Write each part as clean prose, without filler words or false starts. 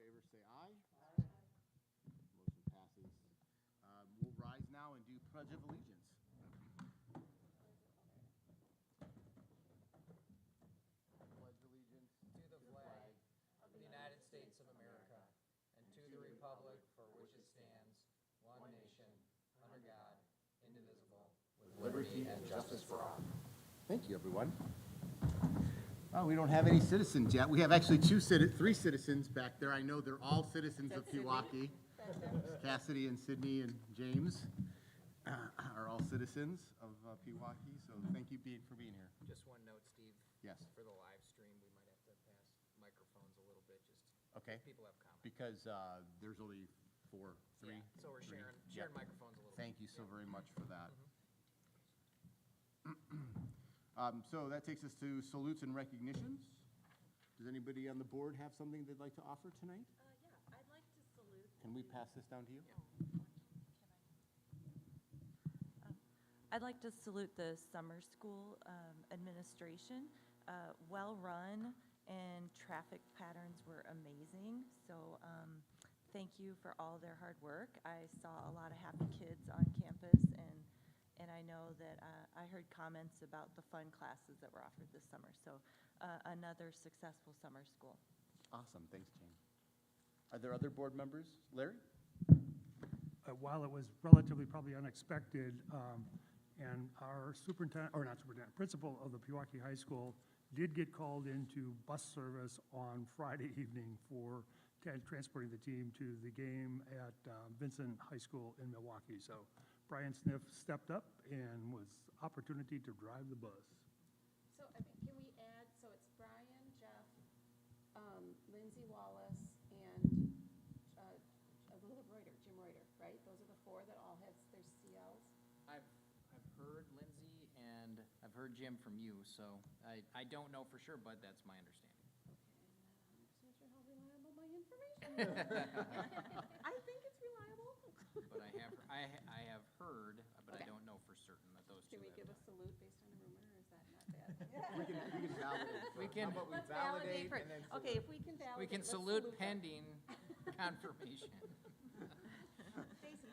favor, say aye. Motion passes. We'll rise now and do Pledge of Allegiance. Pledge allegiance to the flag of the United States of America and to the republic for which it stands, one nation, under God, indivisible, with liberty and justice for all. Thank you, everyone. Oh, we don't have any citizens yet. We have actually three citizens back there. I know they're all citizens of Pewaukee. Cassidy and Sydney and James are all citizens of Pewaukee, so thank you for being here. Just one note, Steve. Yes. For the live stream, we might have to pass microphones a little bit, just Okay. people have comments. Because there's only three. Yeah, so we're three. sharing Yeah. microphones a little bit. Thank you so very much for that. So that takes us to salutes and recognitions. Does anybody on the board have something they'd like to offer tonight? Yeah, I'd like to salute. Can we pass this down to you? I'd like to salute the summer school administration. Well-run, and traffic patterns were amazing. So thank you for all their hard work. I saw a lot of happy kids on campus, and I know that I heard comments about the fun classes that were offered this summer. So another successful summer school. Awesome, thanks, Jane. Are there other board members? Larry? While it was relatively probably unexpected, and our principal of the Pewaukee High School did get called into bus service on Friday evening for transporting the team to the game at Vincent High School in Milwaukee. So Brian Sniff stepped up and was opportunity to drive the bus. So, I mean, can we add, so it's Brian, Jeff, Lindsay Wallace, and Jim Reuter, right? Those are the four that all have their CLs? I've heard Lindsay and I've heard Jim from you, so I don't know for sure, but that's my understanding. Okay, I'm not 100% sure how reliable my information is. I think it's reliable. But I have heard, but I Okay. don't know for certain that those two Can we have give a done. salute based on a rumor, or is that not bad? We can validate. We can- How about we Let's validate validate for, and then okay, if we can validate. We can let's salute them. pending confirmation.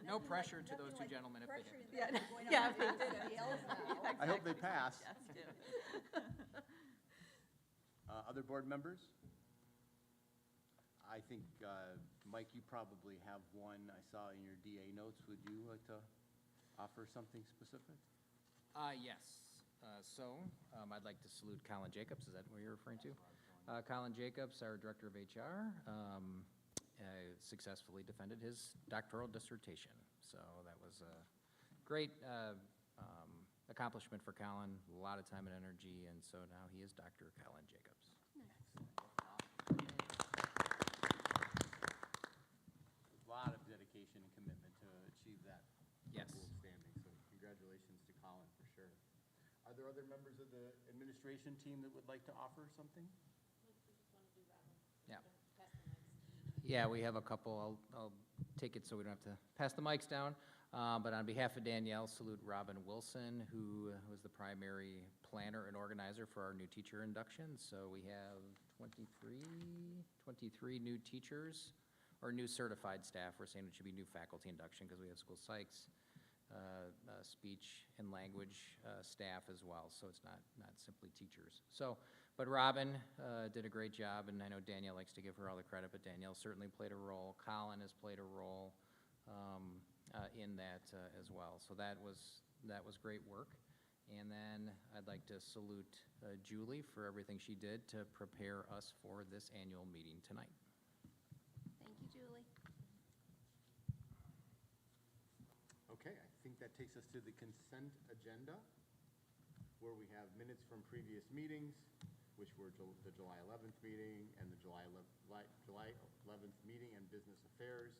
No pressure to those two gentlemen if they didn't. Yeah, Yeah. if they did it. I hope they pass. Yes, do. Other board members? I think, Mike, you probably have one I saw in your DA notes. Would you like to offer something specific? Yes. I'd like to salute Colin Jacobs. Is that what you're referring to? Colin Jacobs, our Director of HR, successfully defended his doctoral dissertation. So that was a great accomplishment for Colin, a lot of time and energy, and so now he is Dr. Colin Jacobs. A lot of dedication and commitment to achieve that. Yes. Gold standing, so congratulations to Colin for sure. Are there other members of the administration team that would like to offer something? Yeah. Yeah, we have a couple. I'll take it so we don't have to pass the mics down. But on behalf of Danielle, salute Robin Wilson, who was the primary planner and organizer for our new teacher induction. So we have 23 new teachers, or new certified staff. We're saying it should be new faculty induction because we have school psychs, speech and language staff as well. So it's not simply teachers. But Robin did a great job, and I know Danielle likes to give her all the credit, but Danielle certainly played a role. Colin has played a role in that as well. So that was great work. And then I'd like to salute Julie for everything she did to prepare us for this annual meeting tonight. Thank you, Julie. Okay, I think that takes us to the consent agenda, where we have minutes from previous meetings, which were the July 11th meeting and the July 11th meeting and business affairs,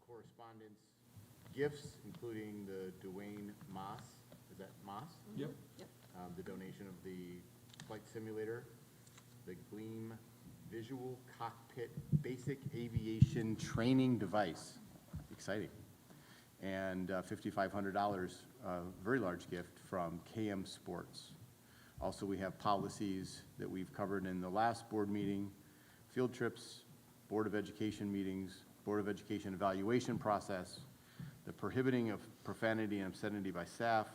correspondence, gifts, including the Dwayne Moss, is that Moss? Yep. The donation of the flight simulator, the Gleam Visual Cockpit Basic Aviation Training Device, exciting, and $5,500, very large gift from KM Sports. Also, we have policies that we've covered in the last board meeting, field trips, Board of Education meetings, Board of Education evaluation process, the prohibiting of profanity and obscenity by staff,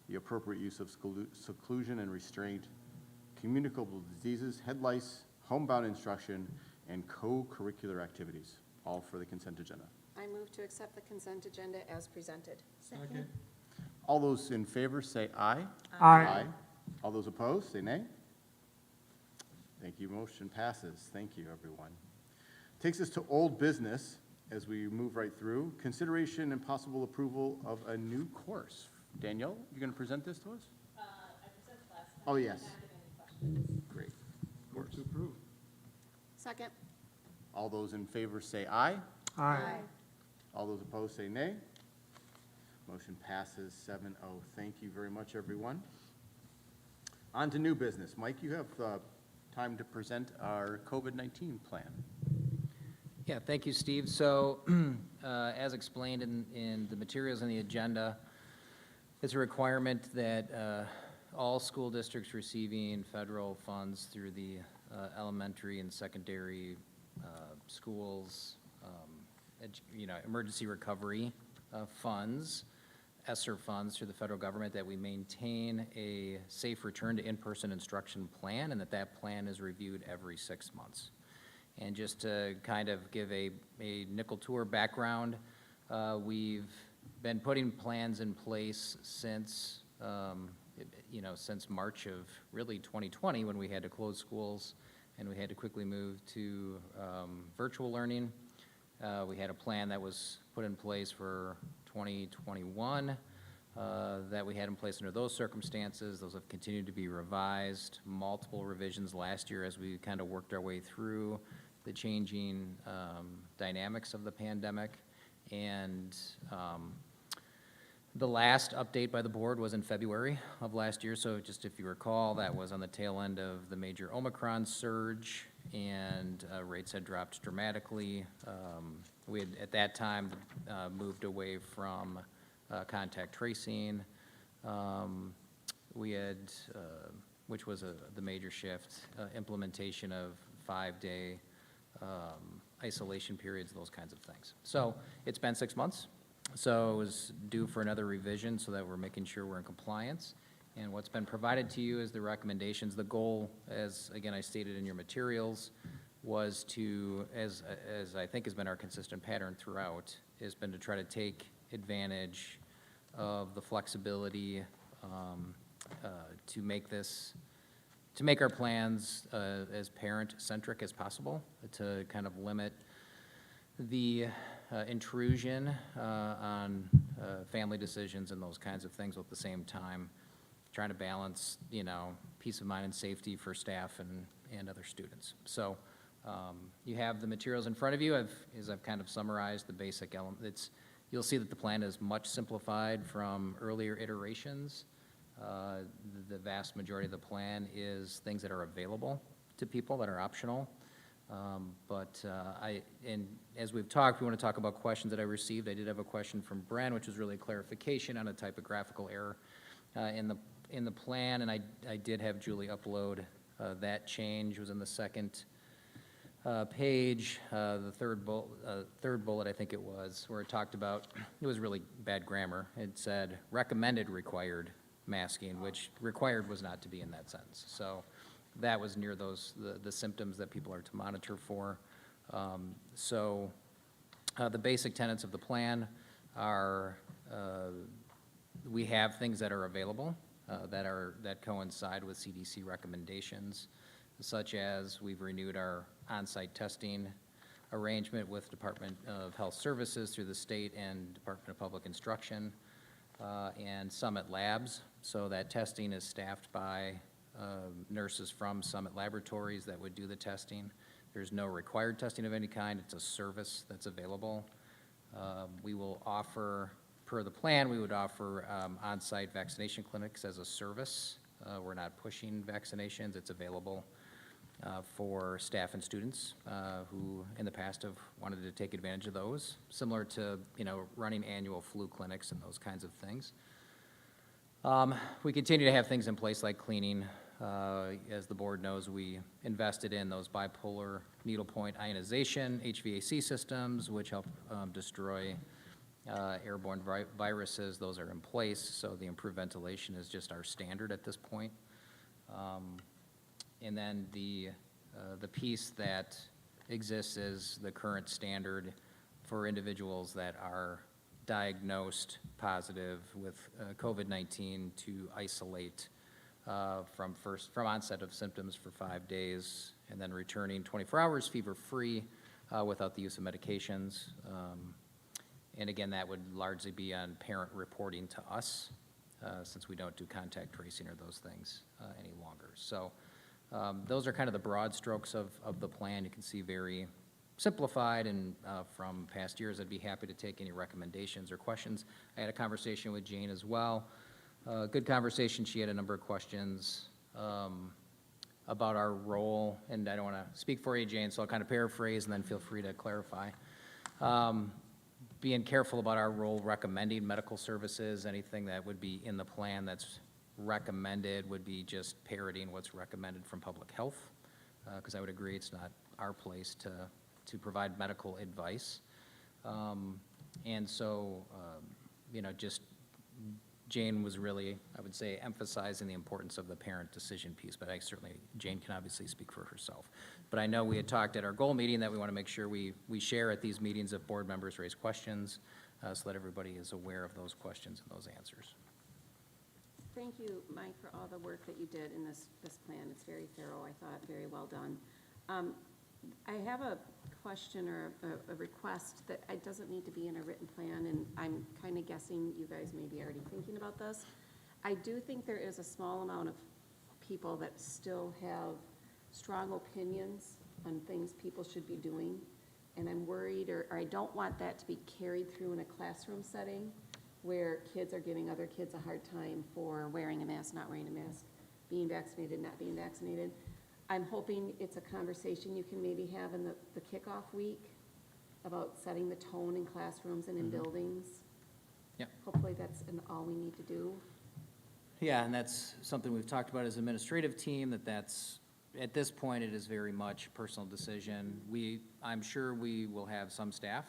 the appropriate use of seclusion and restraint, communicable diseases, head lice, homebound instruction, and co-curricular activities, all for the consent agenda. I move to accept the consent agenda as presented. Second. All those in favor say aye. Aye. All those opposed, say nay. Thank you, motion passes. Thank you, everyone. Takes us to old business as we move right through. Consideration and possible approval of a new course. Danielle, you going to present this to us? I presented last time. Oh, yes. Questions? Great. Move to approve. Second. All those in favor say aye. Aye. All those opposed say nay. Motion passes 7-0. Thank you very much, everyone. On to new business. Mike, you have time to present our COVID-19 plan. Yeah, thank you, Steve. So, as explained in the materials in the agenda, it's a requirement that all school districts receiving federal funds through the elementary and secondary schools, emergency recovery funds, ESSER funds through the federal government, that we maintain a safe return to in-person instruction plan, and that plan is reviewed every 6 months. And just to kind of give a nickel tour background, we've been putting plans in place since, since March of really 2020, when we had to close schools and we had to quickly move to virtual learning. We had a plan that was put in place for 2021 that we had in place under those circumstances. Those have continued to be revised, multiple revisions last year as we kind of worked our way through the changing dynamics of the pandemic. And the last update by the board was in February of last year. So just if you recall, that was on the tail end of the major Omicron surge, and rates had dropped dramatically. We had, at that time, moved away from contact tracing. We had, which was the major shift, implementation of 5-day isolation periods, those kinds of things. So it's been 6 months. So it was due for another revision so that we're making sure we're in compliance. And what's been provided to you is the recommendations. The goal, as again I stated in your materials, was to, as I think has been our consistent pattern throughout, has been to try to take advantage of the flexibility to make our plans as parent-centric as possible, to kind of limit the intrusion on family decisions and those kinds of things, while at the same time trying to balance, peace of mind and safety for staff and other students. So you have the materials in front of you. As I've kind of summarized the basic elements, you'll see that the plan is much simplified from earlier iterations. The vast majority of the plan is things that are available to people that are optional. And as we've talked, we want to talk about questions that I received. I did have a question from Bren, which was really a clarification on a typographical error in the plan, and I did have Julie upload that change. It was in the second page, the third bullet, I think it was, where it talked about, it was really bad grammar. It said recommended required masking, which required was not to be in that sentence. So that was near the symptoms that people are to monitor for. The basic tenets of the plan are, we have things that are available that coincide with CDC recommendations, such as we've renewed our on-site testing arrangement with Department of Health Services through the state and Department of Public Instruction, and Summit Labs. So that testing is staffed by nurses from Summit Laboratories that would do the testing. There's no required testing of any kind. It's a service that's available. We will offer, per the plan, we would offer on-site vaccination clinics as a service. We're not pushing vaccinations. It's available for staff and students who in the past have wanted to take advantage of those, similar to running annual flu clinics and those kinds of things. We continue to have things in place like cleaning As the board knows, we invested in those bipolar needlepoint ionization HVAC systems, which help destroy airborne viruses. Those are in place, so the improved ventilation is just our standard at this point. And then the piece that exists is the current standard for individuals that are diagnosed positive with COVID-19 to isolate from onset of symptoms for 5 days, and then returning 24 hours fever-free without the use of medications. And again, that would largely be on parent reporting to us, since we don't do contact tracing or those things any longer. So those are kind of the broad strokes of the plan. You can see very simplified, and from past years, I'd be happy to take any recommendations or questions. I had a conversation with Jane as well. Good conversation. She had a number of questions about our role, and I don't want to speak for you, Jane, so I'll kind of paraphrase and then feel free to clarify. Being careful about our role recommending medical services, anything that would be in the plan that's recommended would be just parroting what's recommended from public health, because I would agree it's not our place to provide medical advice. And so, just Jane was really, I would say, emphasizing the importance of the parent decision piece, but Jane can obviously speak for herself. But I know we had talked at our goal meeting that we want to make sure we share at these meetings if board members raise questions, so that everybody is aware of those questions and those answers. Thank you, Mike, for all the work that you did in this plan. It's very thorough, I thought, very well done. I have a question or a request that it doesn't need to be in a written plan, and I'm kind of guessing you guys may be already thinking about this. I do think there is a small amount of people that still have strong opinions on things people should be doing, and I'm worried, or I don't want that to be carried through in a classroom setting where kids are giving other kids a hard time for wearing a mask, not wearing a mask, being vaccinated, not being vaccinated. I'm hoping it's a conversation you can maybe have in the kickoff week about setting the tone in classrooms and in buildings. Yep. Hopefully that's all we need to do. Yeah, and that's something we've talked about as an administrative team, that's, at this point, it is very much personal decision. I'm sure we will have some staff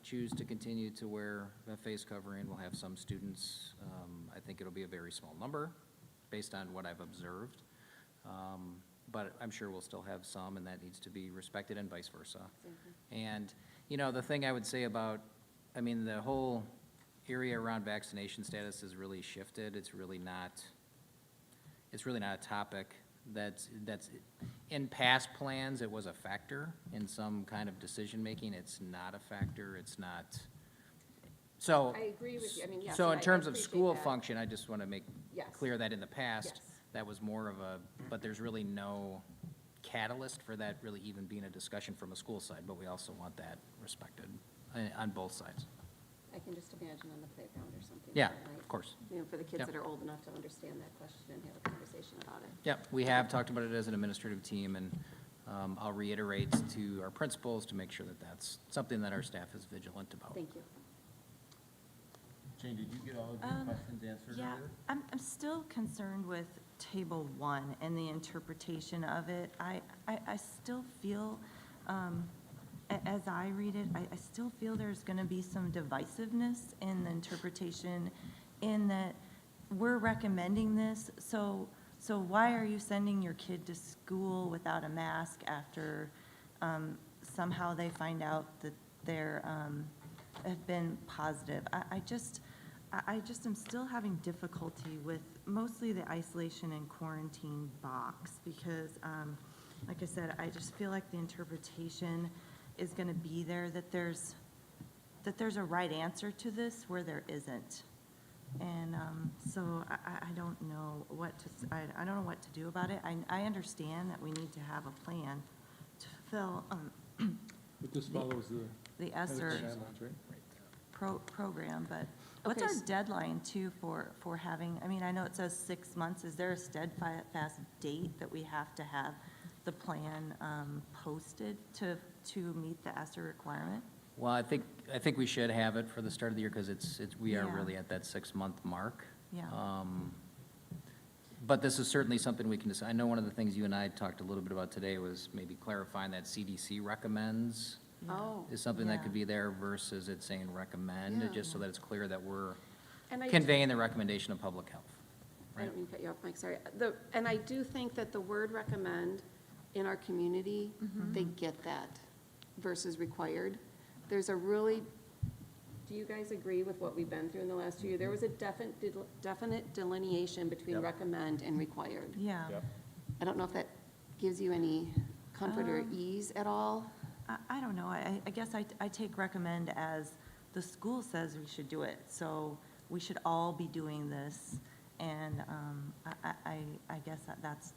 choose to continue to wear a face covering. We'll have some students. I think it'll be a very small number based on what I've observed. But I'm sure we'll still have some, and that needs to be respected, and vice versa. And, the thing I would say about, the whole area around vaccination status has really shifted. It's really not a topic that's in past plans, it was a factor in some kind of decision-making. It's not a factor. It's not. So. I agree with you. Yes. So in I terms of appreciate school that. function, I just want to make Yes. clear that in the past, Yes. that was more of but there's really no catalyst for that really even being a discussion from a school side, but we also want that respected on both sides. I can just imagine on the playground or something. Yeah, right? of course. For the kids Yep. that are old enough to understand that question and have a conversation about it. Yep, we have talked about it as an administrative team, and I'll reiterate to our principals to make sure that that's something that our staff is vigilant about. Thank you. Jane, did you get all of your questions answered Yeah, earlier? I'm still concerned with Table 1 and the interpretation of it. I still feel, as I read it, I still feel there's going to be some divisiveness in the interpretation, in that we're recommending this, so why are you sending your kid to school without a mask after somehow they find out that they're have been positive? I just am still having difficulty with mostly the isolation and quarantine box, because, like I said, I just feel like the interpretation is going to be there, that there's a right answer to this where there isn't. And so I don't know what I don't know what to do about it. I understand that we need to have a plan to fulfill But this follows the ESSER guidelines, right? program, but what's Okay, our deadline too for having, I know it says 6 months. Is there a steadfast date that we have to have the plan posted to meet the ESSER requirement? Well, I think we should have it for the start of the year, because we are Yeah. really at that 6-month mark. Yeah. But this is certainly something we can decide. I know one of the things you and I talked a little bit about today was maybe clarifying that CDC recommends Oh. is something that Yeah. could be there versus it saying recommend, Yeah. just so that it's clear that we're And I do- conveying the recommendation of public health. I don't mean to cut you off, Mike, sorry. And I do think that the word recommend in our community, they get that versus required. There's a really, do you guys agree with what we've been through in the last 2 years? There was a definite delineation between Yep. recommend and required. Yeah. I don't know if that gives you any comfort or ease at all. I don't know, I guess I take recommend as the school says we should do it, so we should all be doing this. And I guess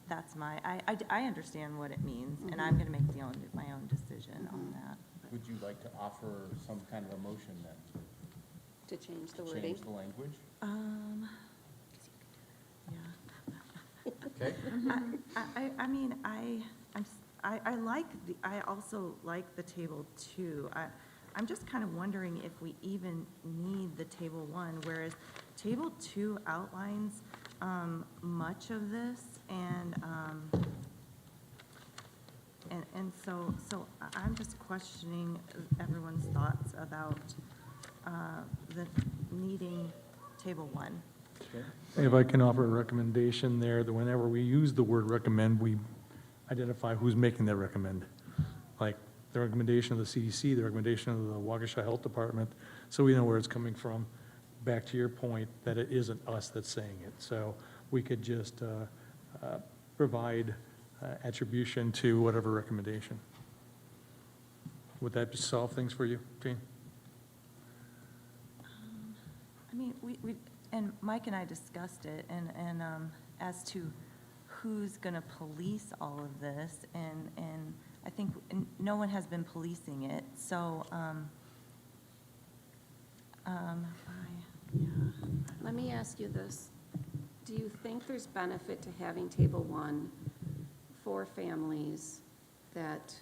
that's my, I understand what it means, and I'm gonna make my own decision on that. Would you like to offer some kind of a motion then? To change the to wording. Change the language? Yeah. Okay, I mean, I like I also like the table two. I'm just kind of wondering if we even need the table one, whereas table two outlines, much of this, and so I'm just questioning everyone's thoughts about, the needing table one. If I can offer a recommendation there, that whenever we use the word recommend, we identify who's making that recommend. Like the recommendation of the CDC, the recommendation of the Waukesha Health Department, so we know where it's coming from. Back to your point, that it isn't us that's saying it. So we could just provide attribution to whatever recommendation. Would that solve things for you, Jane? I mean, we, and Mike and I discussed it, and as to who's gonna police all of this, and I think no one has been policing it, so, Let me ask you this. Do you think there's benefit to having table one for families that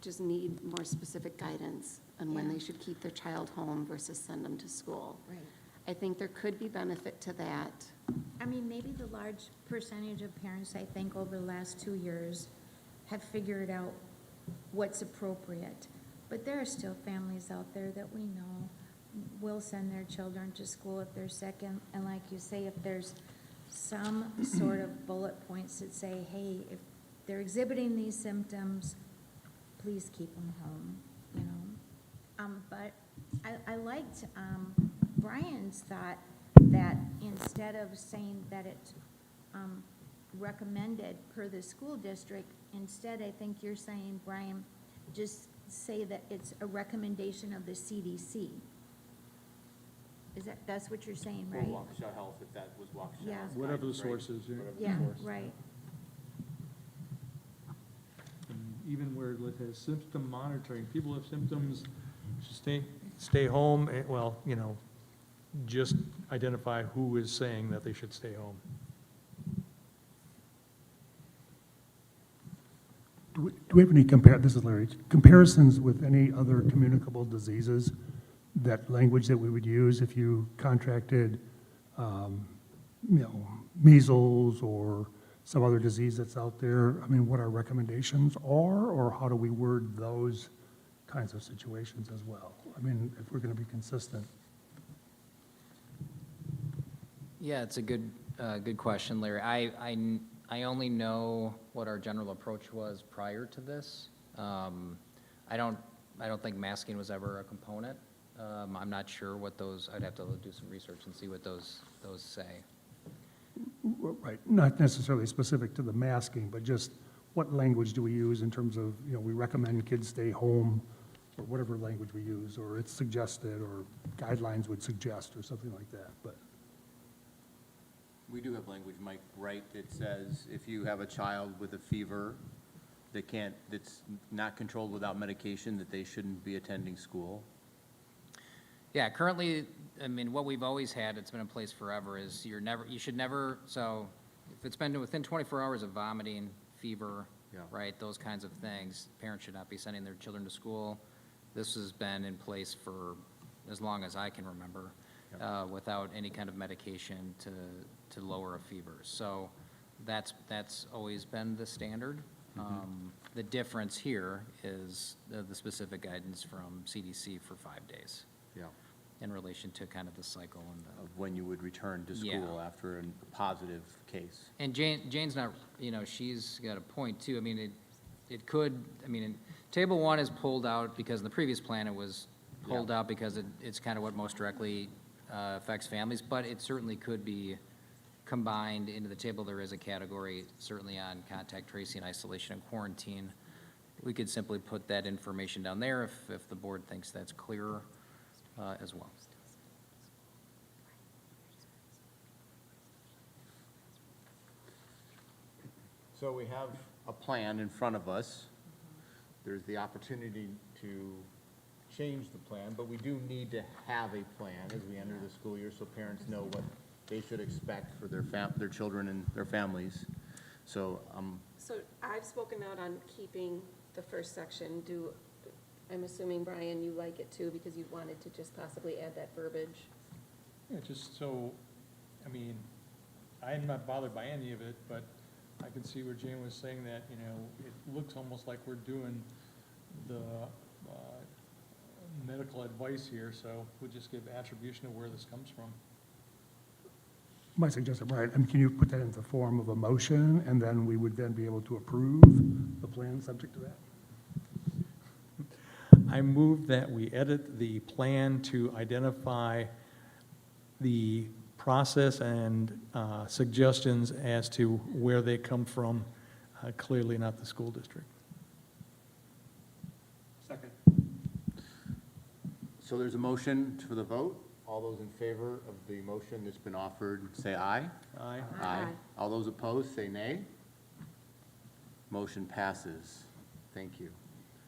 just need more specific guidance on when they should keep their child home versus send them to school? Right. I think there could be benefit to that. I mean, maybe the large percentage of parents, I think, over the last 2 years have figured out what's appropriate. But there are still families out there that we know will send their children to school if they're sick. And like you say, if there's some sort of bullet points that say, hey, if they're exhibiting these symptoms, please keep them home, you know? But I liked Brian's thought that instead of saying that it's recommended per the school district, instead, I think you're saying, Brian, just say that it's a recommendation of the CDC. That's what you're saying, or right? Waukesha Health, if that was Waukesha Yeah. Health's Whatever the guidance, source right? is, yeah. Whatever the Yeah, source. right. And even where it has symptom monitoring, people have symptoms, stay home, well, you know, just identify who is saying that they should stay home. Do we have any this is Larry, comparisons with any other communicable diseases? That language that we would use if you contracted, you know, measles or some other disease that's out there? I mean, what our recommendations are, or how do we word those kinds of situations as well? I mean, if we're gonna be consistent. Yeah, it's a good question, Larry. I only know what our general approach was prior to this. I don't think masking was ever a component. I'm not sure what those, I'd have to do some research and see what those say. Right, not necessarily specific to the masking, but just what language do we use in terms of, you know, we recommend kids stay home, or whatever language we use, or it's suggested, or guidelines would suggest, or something like that, but. We do have language, Mike, right, that says if you have a child with a fever that's not controlled without medication, that they shouldn't be attending school. Yeah, currently, I mean, what we've always had, it's been in place forever, is you should never, so if it's been within 24 hours of vomiting, fever, Yeah. right, those kinds of things, parents should not be sending their children to school. This has been in place for as long as I can remember. without any kind of medication to lower a fever. So that's always been the standard. The difference here is the specific guidance from CDC for 5 days Yeah, in relation to kind of the cycle and of when you would return to Yeah. school after a positive case. And Jane's not, she's got a point too. I mean, it could, Table 1 is pulled out because in the previous plan it was pulled out because it's kind of what most directly affects families, but it certainly could be combined into the table. There is a category certainly on contact tracing, isolation, and quarantine. We could simply put that information down there if the board thinks that's clearer as well. So we have a plan in front of us. There's the opportunity to change the plan, but we do need to have a plan as we enter the school year so parents know what they should expect for their children and their families. So, So I've spoken out on keeping the first section. I'm assuming, Brian, you like it too, because you wanted to just possibly add that verbiage. Yeah, just so, I'm not bothered by any of it, but I can see where Jane was saying that, it looks almost like we're doing the medical advice here, so we'll just give attribution of where this comes from. My suggestion, Brian, can you put that into the form of a motion, and then we would then be able to approve the plan subject to that? I move that we edit the plan to identify the process and suggestions as to where they come from, clearly not the school district. Second. so there's a motion for the vote. All those in favor of the motion that's been offered, say aye. Aye. Aye. All those opposed, say nay. Motion passes. Thank you.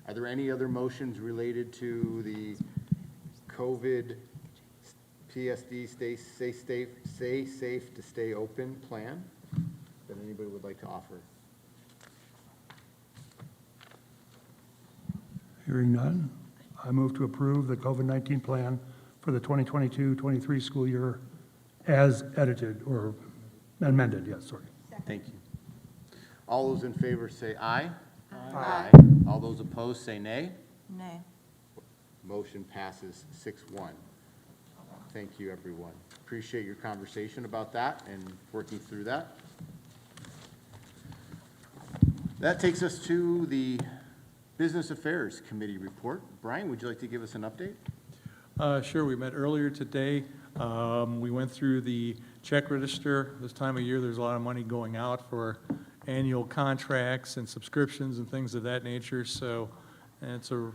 Are there any other motions related to the COVID PSD stay safe to stay open plan that anybody would like to offer? Hearing none, I move to approve the COVID-19 plan for the 2022-23 school year as edited or amended, yes, sorry. Thank you. All those in favor say aye. Aye. All those opposed say nay. Nay. Motion passes 6-1. Thank you, everyone. Appreciate your conversation about that and working through that. That takes us to the Business Affairs Committee report. Brian, would you like to give us an update? Sure, we met earlier today. We went through the check register. This time of year, there's a lot of money going out for annual contracts and subscriptions and things of that nature, so, and it's a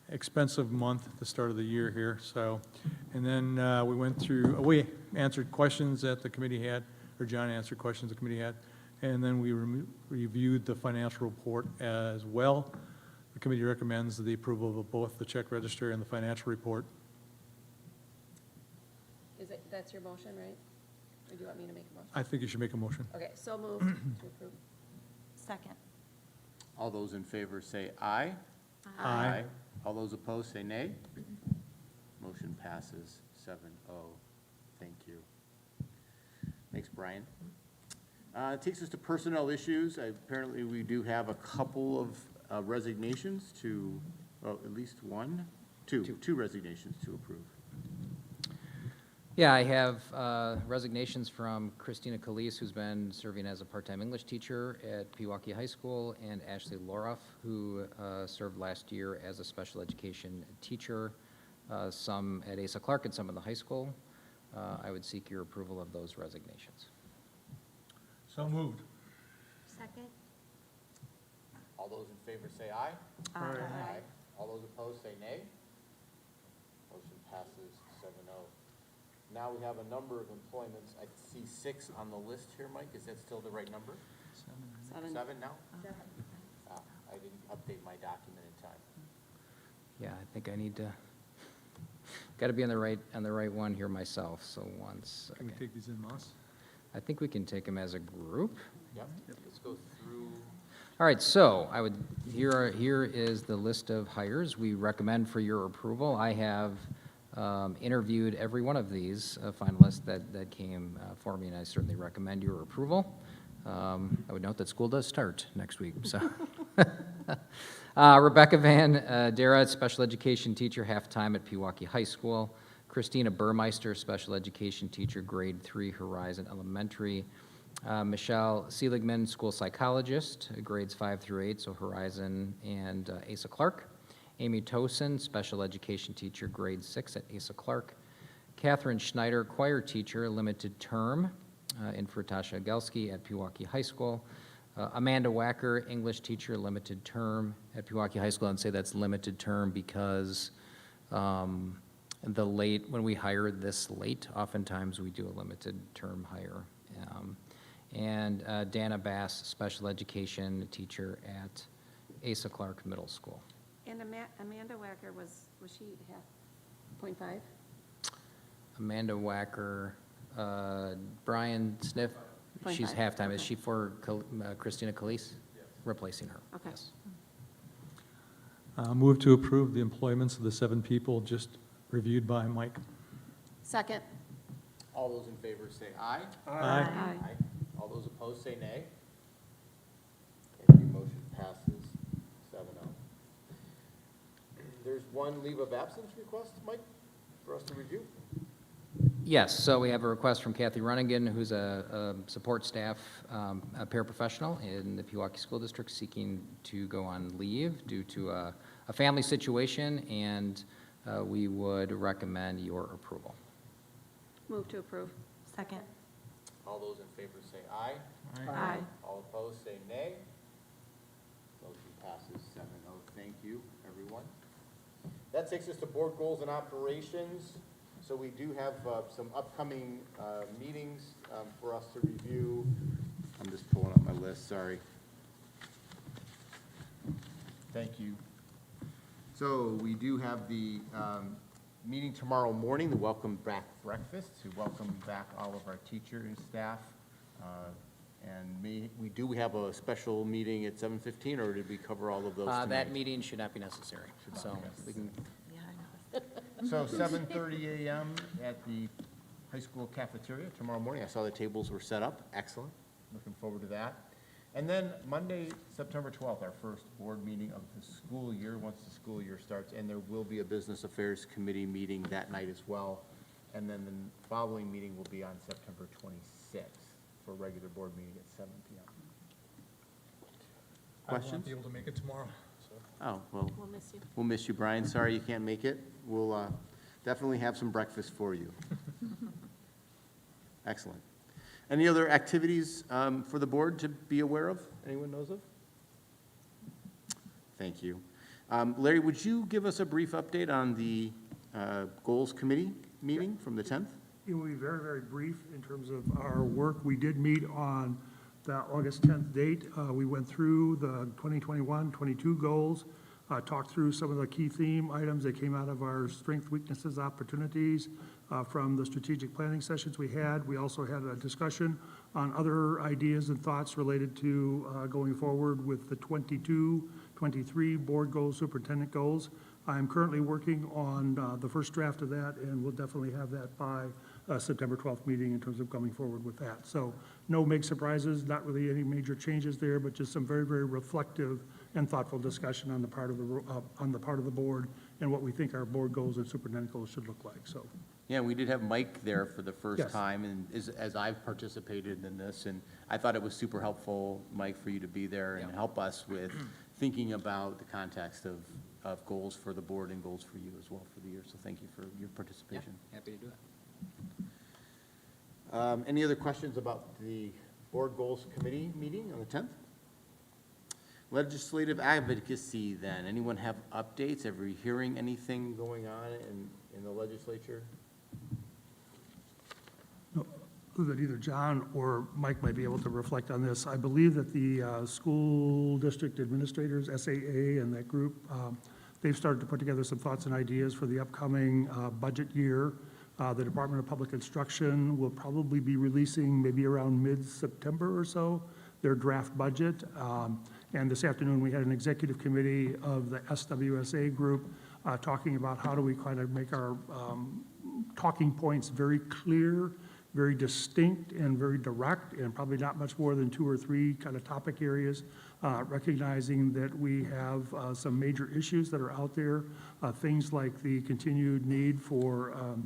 expensive month at the start of the year here, so. And then we answered questions that the committee had, or John answered questions the committee had, and then we reviewed the financial report as well. The committee recommends the approval of both the check register and the financial report. That's your motion, right? Or do you want me to make a motion? I think you should make a motion. Okay, so moved to approve. Second. All those in favor say aye. Aye. All those opposed say nay. Motion passes 7-0. Thank you. Thanks, Brian. It takes us to personnel issues. Apparently, we do have a couple of resignations to, well, at least two resignations to approve. Yeah, I have resignations from Christina Calise, who's been serving as a part-time English teacher at Pewaukee High School, and Ashley Loroff, who served last year as a special education teacher, some at Asa Clark and some in the high school. I would seek your approval of those resignations. So moved. Second? All those in favor say aye. Aye. All those opposed say nay. Motion passes 7-0. Now we have a number of employments. I see 6 on the list here, Mike. Is that still the right number? 7 now? I didn't update my document in time. Yeah, I think I need to, got to be on the right one here myself, so one Can we second. take these in, Moss? I think we can take them as a group. Yep. Let's go through. All right, so here is the list of hires we recommend for your approval. I have Interviewed every one of these finalists that came for me, and I certainly recommend your approval. I would note that school does start next week, so. Rebecca Van Dera, special education teacher, half-time at Pewaukee High School. Christina Burmeister, special education teacher, grade 3, Horizon Elementary. Michelle Seligman, school psychologist, grades 5 through 8, so Horizon and Asa Clark. Amy Tosin, special education teacher, grade 6 at Asa Clark. Catherine Schneider, choir teacher, limited term, in for Tasha Gelski at Pewaukee High School. Amanda Wacker, English teacher, limited term at Pewaukee High School, and say that's limited term because when we hire this late, oftentimes we do a limited term hire. And Dana Bass, special education teacher at Asa Clark Middle School. And Amanda Wacker, was she half, .5? Amanda Wacker, Brian Sniff, Point she's five, halftime. Is okay. she for Christina Calise? Replacing her. Okay. Yes. Move to approve the employments of the 7 people just reviewed by Mike. Second. All those in favor say aye. Aye. Aye. All those opposed say nay. Thank you, motion passes 7-0. There's one leave of absence request, Mike, for us to review. Yes, so we have a request from Kathy Runnigan, who's a support staff, a paraprofessional in the Pewaukee School District, seeking to go on leave due to a family situation, and we would recommend your approval. Move to approve. Second. All those in favor say aye. Aye. All opposed say nay. Motion passes 7-0. Thank you, everyone. That takes us to board goals and operations. So we do have some upcoming meetings for us to review. I'm just pulling up my list, sorry. Thank you. So we do have the meeting tomorrow morning, the Welcome Back Breakfast, to welcome back all of our teachers and staff. And we have a special meeting at 7:15, or did we cover all of those tonight? That meeting should not be necessary, so we can, Yeah, I know. So 7:30 a.m. at the high school cafeteria tomorrow morning. I saw the tables were set up. Excellent. Looking forward to that. And then Monday, September 12th, our first board meeting of the school year, once the school year starts. And there will be a Business Affairs Committee meeting that night as well. And then the following meeting will be on September 26th for a regular board meeting at 7 p.m. I Questions? won't be able to make it tomorrow, so. Oh, well, We'll miss you. we'll miss you, Brian. Sorry you can't make it. We'll definitely have some breakfast for you. Excellent. Any other activities for the board to be aware of? Anyone knows of? Thank you. Larry, would you give us a brief update on the Goals Committee meeting from the 10th? It will be very, very brief in terms of our work. We did meet on the August 10th date. We went through the 2021-22 goals, talked through some of the key theme items that came out of our strengths, weaknesses, opportunities from the strategic planning sessions we had. We also had a discussion on other ideas and thoughts related to going forward with the 22-23 board goals, superintendent goals. I'm currently working on the first draft of that, and we'll definitely have that by September 12th meeting in terms of going forward with that. So no big surprises, not really any major changes there, but just some very, very reflective and thoughtful discussion on the part of the board and what we think our board goals and superintendent goals should look like, so. Yeah, we did have Mike there for the first Yes. time, and as I've participated in this, and I thought it was super helpful, Mike, for you to be there and Yeah. help us with thinking about the context of goals for the board and goals for you as well for the year. So thank you for your participation. happy to do it. Any other questions about the Board Goals Committee meeting on the 10th? Legislative advocacy then. Anyone have updates? Are we hearing anything going on in the legislature? That either John or Mike might be able to reflect on this. I believe that the school district administrators, SAA, and that group, they've started to put together some thoughts and ideas for the upcoming budget year. The Department of Public Instruction will probably be releasing maybe around mid-September or so, their draft budget. And this afternoon, we had an executive committee of the SWSA group talking about how do we kind of make our talking points very clear, very distinct, and very direct, and probably not much more than 2 or 3 kind of topic areas, recognizing that we have some major issues that are out there, things like the continued need for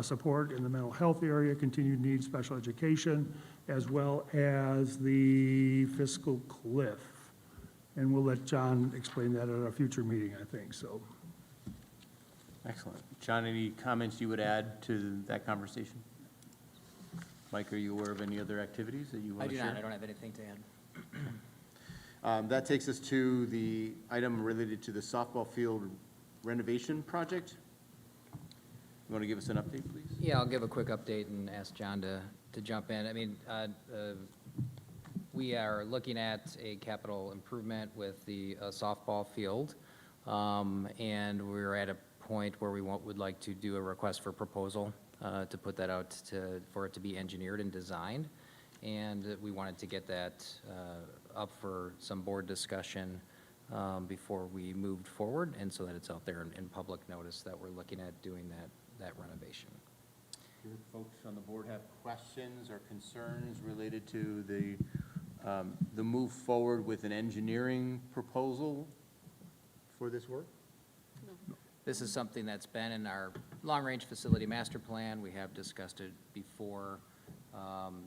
support in the mental health area, continued need special education, as well as the fiscal cliff. And we'll let John explain that at a future meeting, I think, so. Excellent. John, any comments you would add to that conversation? Mike, are you aware of any other activities that you I want to do share? not, I don't have anything to add. That takes us to the item related to the softball field renovation project. You want to give us an update, please? Yeah, I'll give a quick update and ask John to jump in. I mean, we are looking at a capital improvement with the softball field, and we're at a point where we would like to do a request for proposal to put that out for it to be engineered and designed. And we wanted to get that up for some board discussion before we moved forward, and so that it's out there in public notice that we're looking at doing that renovation. Do folks on the board have questions or concerns related to the move forward with an engineering proposal for this work? This is something that's been in our long-range facility master plan. We have discussed it before.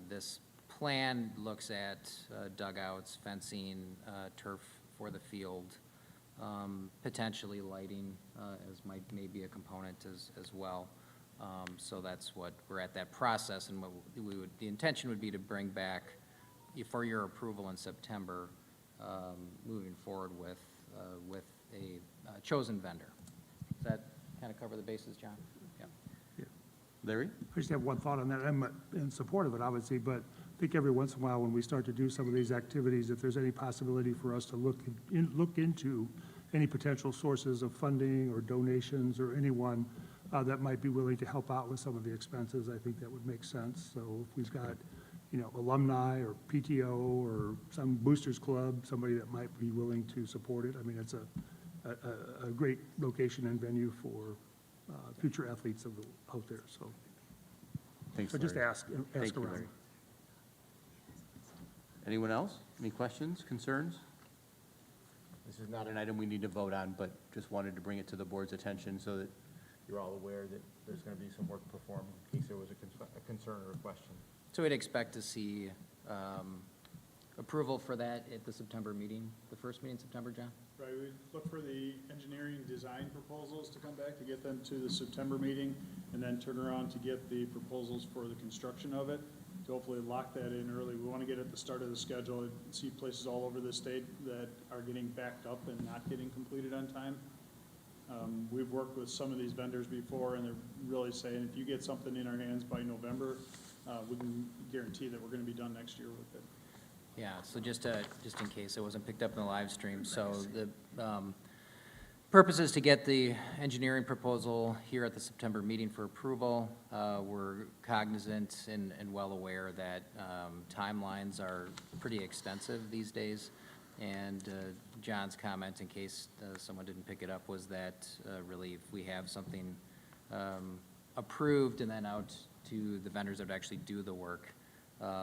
This plan looks at dugouts, fencing, turf for the field, potentially lighting may be a component as well. So that's what, we're at that process, and what the intention would be to bring back for your approval in September, moving forward with a chosen vendor. Does that kind of cover the bases, John? Yeah. Larry? I just have one thought on that. I'm in support of it, obviously, but I think every once in a while when we start to do some of these activities, if there's any possibility for us to look into any potential sources of funding or donations or anyone that might be willing to help out with some of the expenses, I think that would make sense. So if we've got, alumni or PTO or some boosters club, somebody that might be willing to support it. I mean, it's a great location and venue for future athletes out there, so. Thanks, So just Larry. ask Thank you, around. Larry. Anyone else? Any questions, concerns? This is not an item we need to vote on, but just wanted to bring it to the board's attention so that you're all aware that there's going to be some work performed in case there was a concern or a question. So we'd expect to see approval for that at the September meeting, the first meeting in September, John? Right, we look for the engineering design proposals to come back, to get them to the September meeting, and then turn around to get the proposals for the construction of it, to hopefully lock that in early. We want to get at the start of the schedule. I see places all over the state that are getting backed up and not getting completed on time. We've worked with some of these vendors before, and they're really saying, if you get something in our hands by November, we can guarantee that we're going to be done next year with it. Yeah, so just in case it wasn't picked up in the live stream, so the purpose is to get the engineering proposal here at the September meeting for approval. We're cognizant and well aware that timelines are pretty extensive these days, and John's comment, in case someone didn't pick it up, was that really if we have something approved and then out to the vendors that would actually do the work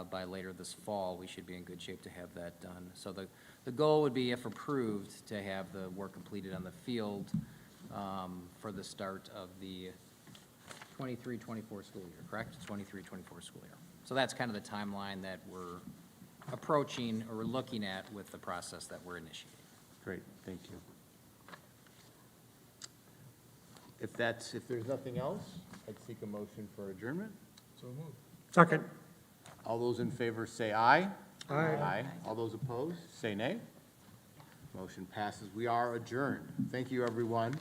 by later this fall, we should be in good shape to have that done. So the goal would be, if approved, to have the work completed on the field for the start of the 23-24 school year, correct? 23-24 school year. So that's kind of the timeline that we're approaching, or we're looking at with the process that we're initiating. Great, thank you. If there's nothing else, I'd seek a motion for adjournment. So moved. Second. All those in favor say aye. Aye. Aye. All those opposed, say nay. Motion passes. We are adjourned. Thank you, everyone.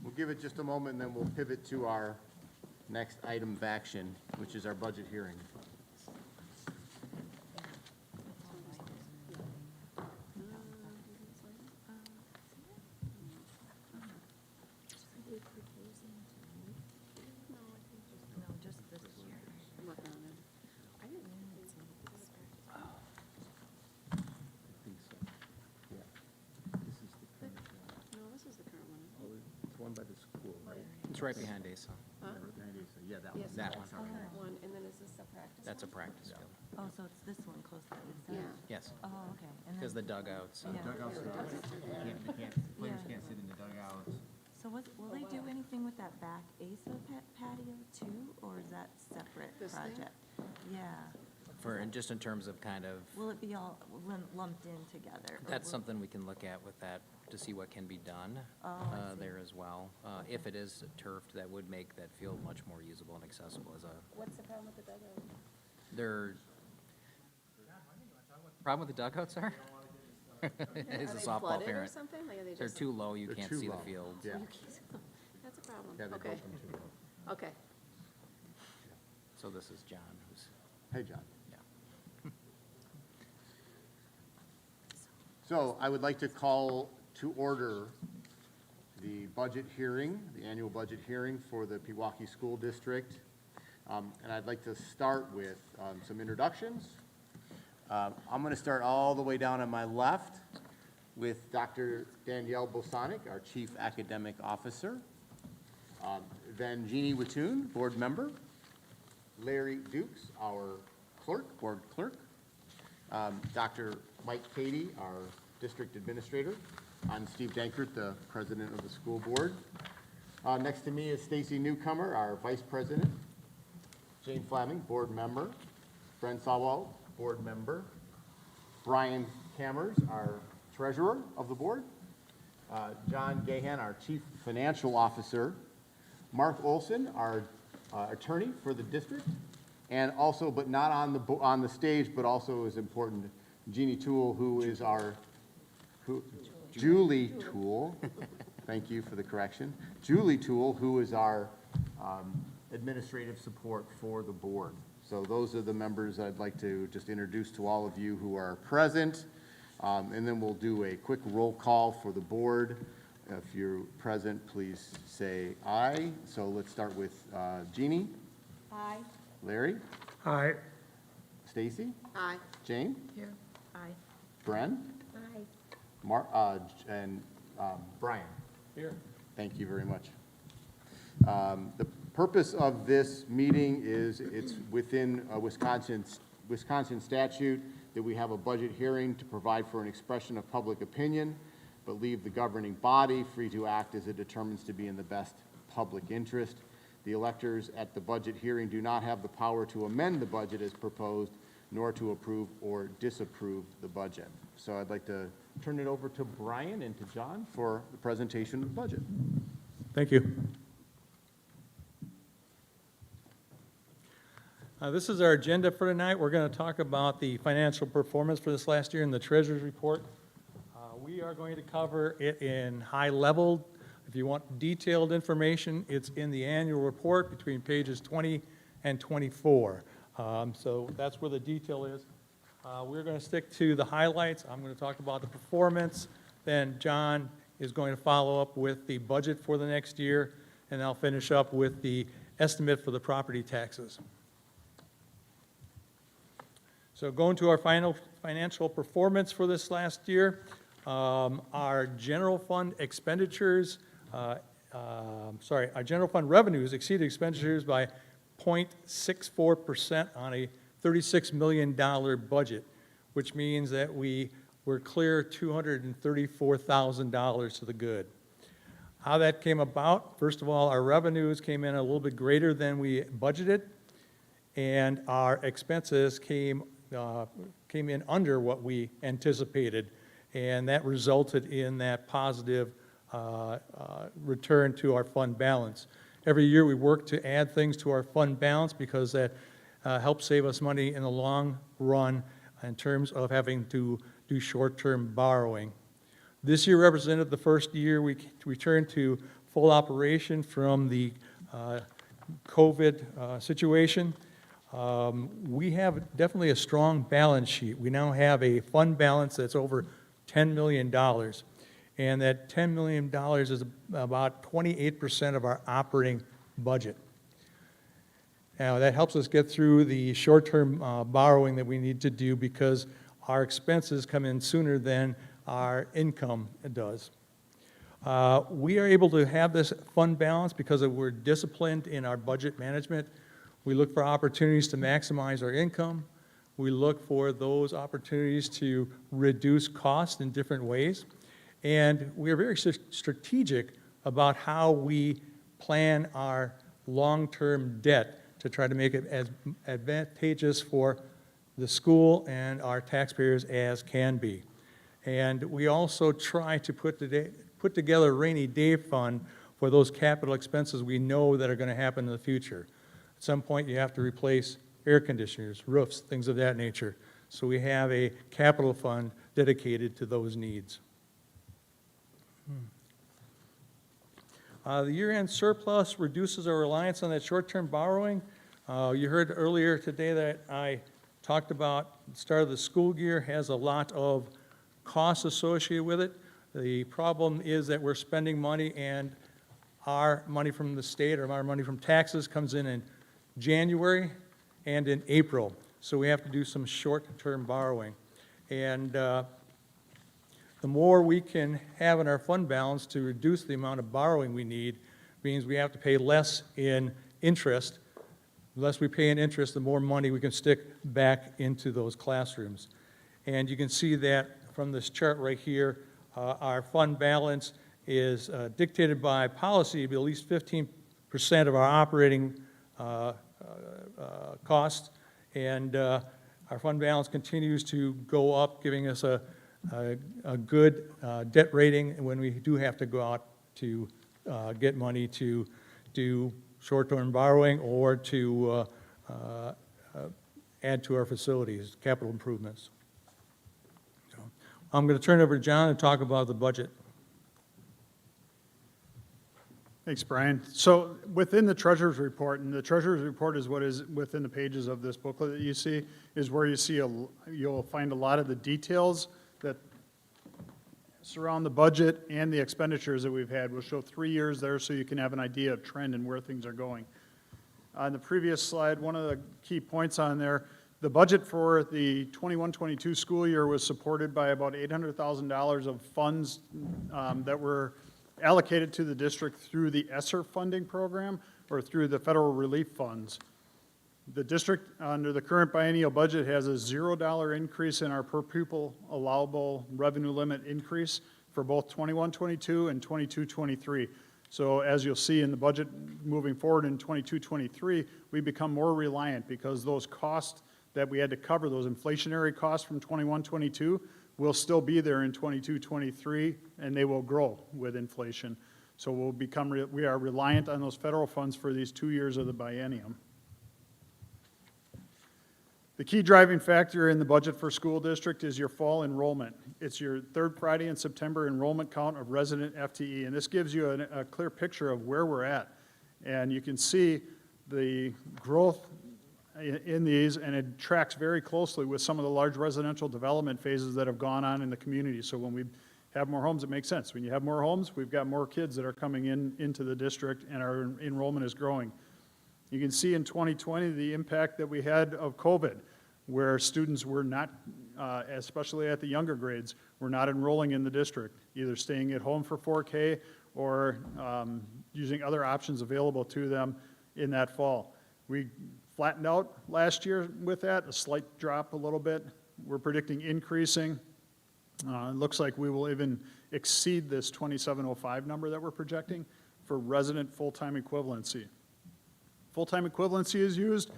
We'll give it just a moment, and then we'll pivot to our next item of action, which is our budget hearing. right behind ASA. Huh? Yeah, that Yes, one. That that's one. that one, and then is this a practice? That's a one? practice field. Oh, so it's this one close to the Yeah. Yes, Oh, okay. And because then- the dugouts. Yeah. Dugouts, players Yeah. can't sit in the dugouts. So will they do anything with that back ASA patio too, or is that separate This thing? project? Yeah. And just in terms of kind of, Will it be all lumped in together? or that's will- something we can look at with that, to see what can be done Oh, I see. there as well. If it is turfed, that would make that field much more usable and accessible as a, What's the problem with the dugout? they're, problem with the dugouts are? As Are a they softball flooded or parent. something? Like, are they They're just? too low, you They're can't too see the low. field. Yeah. That's a problem. Yeah, they Okay, built them too low. okay. So this is John, who's, Hey, John. yeah. So I would like to call to order the budget hearing, the annual budget hearing for the Pewaukee School District. And I'd like to start with some introductions. I'm going to start all the way down on my left with Dr. Danielle Bosanic, our Chief Academic Officer. Then Jeannie Watoon, Board Member. Larry Dukes, our clerk, Board Clerk. Dr. Mike Cady, our District Administrator. I'm Steve Dankert, the President of the School Board. Next to me is Stacy Newcomer, our Vice President. Jane Fleming, Board Member. Bren Sawwell, Board Member. Brian Cammers, our Treasurer of the Board. John Gahan, our Chief Financial Officer. Mark Olson, our Attorney for the district. And also, but not on the stage, but also is important, Jeannie Toole, who is our, Julie Toole, thank you for the correction. Julie Toole, who is our administrative support for the board. So those are the members I'd like to just introduce to all of you who are present. And then we'll do a quick roll call for the board. If you're present, please say aye. So let's start with Jeannie. Aye. Larry. Aye. Stacy. Aye. Jane. Here. Aye. Bren. Aye. And Brian. Here. Thank you very much. The purpose of this meeting is it's within Wisconsin statute that we have a budget hearing to provide for an expression of public opinion, but leave the governing body free to act as it determines to be in the best public interest. The electors at the budget hearing do not have the power to amend the budget as proposed, nor to approve or disapprove the budget. So I'd like to turn it over to Brian and to John for the presentation of the budget. Thank you. This is our agenda for tonight. We're going to talk about the financial performance for this last year in the Treasurer's Report. We are going to cover it in high level. If you want detailed information, it's in the annual report between pages 20 and 24. So that's where the detail is. We're going to stick to the highlights. I'm going to talk about the performance. Then John is going to follow up with the budget for the next year, and I'll finish up with the estimate for the property taxes. So going to our financial performance for this last year, our general fund expenditures, our general fund revenues exceeded expenditures by 0.64% on a $36 million budget, which means that we were clear $234,000 to the good. How that came about, first of all, our revenues came in a little bit greater than we budgeted, and our expenses came in under what we anticipated, and that resulted in that positive return to our fund balance. Every year we work to add things to our fund balance because that helps save us money in the long run in terms of having to do short-term borrowing. This year represented the first year we returned to full operation from the COVID situation. We have definitely a strong balance sheet. We now have a fund balance that's over $10 million. And that $10 million is about 28% of our operating budget. Now, that helps us get through the short-term borrowing that we need to do because our expenses come in sooner than our income does. We are able to have this fund balance because we're disciplined in our budget management. We look for opportunities to maximize our income. We look for those opportunities to reduce costs in different ways. And we are very strategic about how we plan our long-term debt to try to make it as advantageous for the school and our taxpayers as can be. And we also try to put together a rainy day fund for those capital expenses we know that are going to happen in the future. At some point, you have to replace air conditioners, roofs, things of that nature. So we have a capital fund dedicated to those needs. The year-end surplus reduces our reliance on that short-term borrowing. You heard earlier today that I talked about the start of the school year has a lot of costs associated with it. The problem is that we're spending money, and our money from the state or our money from taxes comes in January and in April. So we have to do some short-term borrowing. And the more we can have in our fund balance to reduce the amount of borrowing we need means we have to pay less in interest. The less we pay in interest, the more money we can stick back into those classrooms. And you can see that from this chart right here. Our fund balance is dictated by policy, but at least 15% of our operating costs. And our fund balance continues to go up, giving us a good debt rating when we do have to go out to get money to do short-term borrowing or to add to our facilities, capital improvements. So I'm going to turn it over to John and talk about the budget. Thanks, Brian. So within the treasurer's report, and the treasurer's report is what is within the pages of this booklet that you see, is where you see you'll find a lot of the details that surround the budget and the expenditures that we've had. We'll show 3 years there so you can have an idea of trend and where things are going. On the previous slide, one of the key points on there, the budget for the 21-22 school year was supported by about $800,000 of funds that were allocated to the district through the ESSER funding program or through the federal relief funds. The district, under the current biennial budget, has a $0 increase in our per pupil allowable revenue limit increase for both 21-22 and 22-23. So as you'll see in the budget moving forward in 22-23, we become more reliant because those costs that we had to cover, those inflationary costs from 21-22, will still be there in 22-23, and they will grow with inflation. So we are reliant on those federal funds for these 2 years of the biennium. The key driving factor in the budget for school district is your fall enrollment. It's your third Friday in September enrollment count of resident FTE, and this gives you a clear picture of where we're at. And you can see the growth in these, and it tracks very closely with some of the large residential development phases that have gone on in the community. So when we have more homes, it makes sense. When you have more homes, we've got more kids that are coming into the district, and our enrollment is growing. You can see in 2020 the impact that we had of COVID, where students were not, especially at the younger grades, were not enrolling in the district, either staying at home for 4K or using other options available to them in that fall. We flattened out last year with that, a slight drop a little bit. We're predicting increasing. It looks like we will even exceed this 2705 number that we're projecting for resident full-time equivalency. Full-time equivalency is used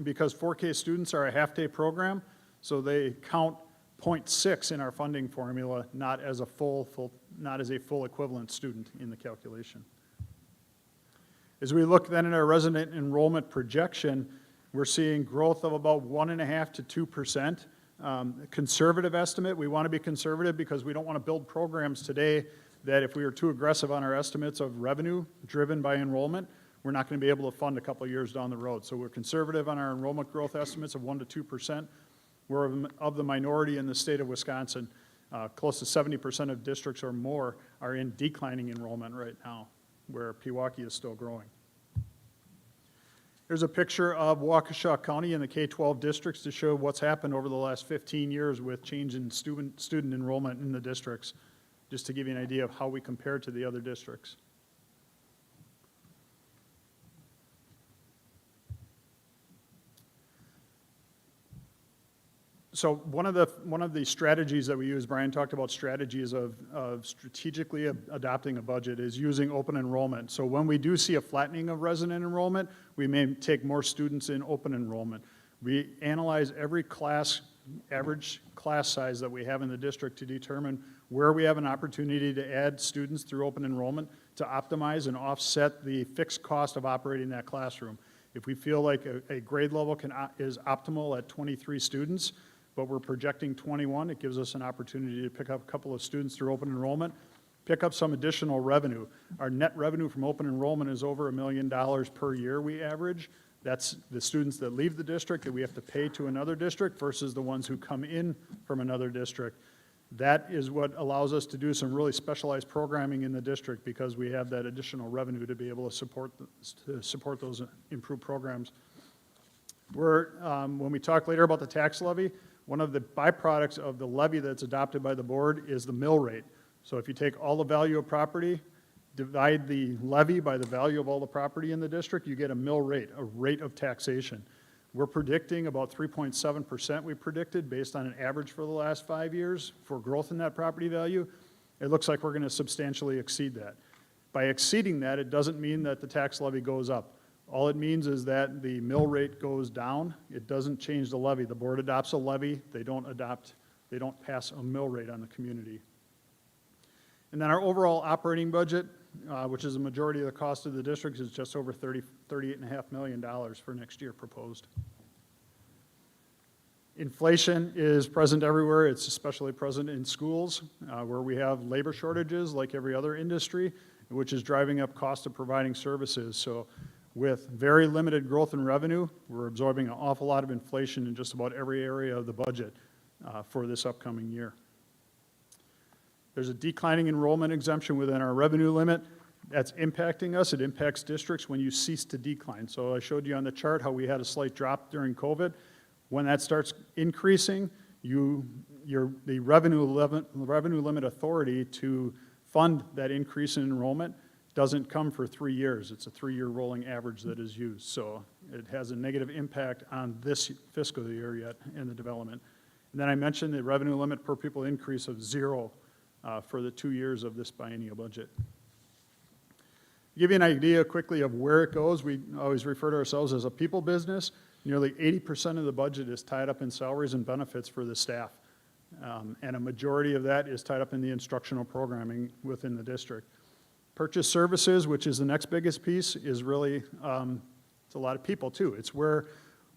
because 4K students are a half-day program, so they count 0.6 in our funding formula, not as a full equivalent student in the calculation. As we look then at our resident enrollment projection, we're seeing growth of about 1.5% to 2%. Conservative estimate, we want to be conservative because we don't want to build programs today that if we are too aggressive on our estimates of revenue driven by enrollment, we're not going to be able to fund a couple of years down the road. So we're conservative on our enrollment growth estimates of 1% to 2%. We're of the minority in the state of Wisconsin. Close to 70% of districts or more are in declining enrollment right now, where Pewaukee is still growing. Here's a picture of Waukesha County and the K-12 districts to show what's happened over the last 15 years with change in student enrollment in the districts. just to give you an idea of how we compare to the other districts. So one of the strategies that we use, Brian talked about strategies of strategically adopting a budget, is using open enrollment. So when we do see a flattening of resident enrollment, we may take more students in open enrollment. We analyze every class, average class size that we have in the district to determine where we have an opportunity to add students through open enrollment to optimize and offset the fixed cost of operating that classroom. If we feel like a grade level is optimal at 23 students, but we're projecting 21, it gives us an opportunity to pick up a couple of students through open enrollment, pick up some additional revenue. Our net revenue from open enrollment is over $1 million per year we average. That's the students that leave the district that we have to pay to another district versus the ones who come in from another district. That is what allows us to do some really specialized programming in the district because we have that additional revenue to be able to support those improved programs. When we talk later about the tax levy, one of the byproducts of the levy that's adopted by the board is the mill rate. So if you take all the value of property, divide the levy by the value of all the property in the district, you get a mill rate, a rate of taxation. We're predicting about 3.7% we predicted based on an average for the last 5 years for growth in that property value. It looks like we're going to substantially exceed that. By exceeding that, it doesn't mean that the tax levy goes up. All it means is that the mill rate goes down. It doesn't change the levy. The board adopts a levy. They don't pass a mill rate on the community. And then our overall operating budget, which is the majority of the cost of the district, is just over $38.5 million for next year proposed. Inflation is present everywhere. It's especially present in schools where we have labor shortages like every other industry, which is driving up cost of providing services. So with very limited growth in revenue, we're absorbing an awful lot of inflation in just about every area of the budget for this upcoming year. There's a declining enrollment exemption within our revenue limit. That's impacting us. It impacts districts when you cease to decline. So I showed you on the chart how we had a slight drop during COVID. When that starts increasing, the revenue limit authority to fund that increase in enrollment doesn't come for 3 years. It's a 3-year rolling average that is used. So it has a negative impact on this fiscal year yet in the development. And then I mentioned the revenue limit per pupil increase of 0 for the 2 years of this biennial budget. To give you an idea quickly of where it goes, we always refer to ourselves as a people business. Nearly 80% of the budget is tied up in salaries and benefits for the staff. And a majority of that is tied up in the instructional programming within the district. Purchase services, which is the next biggest piece, is really, it's a lot of people too. It's where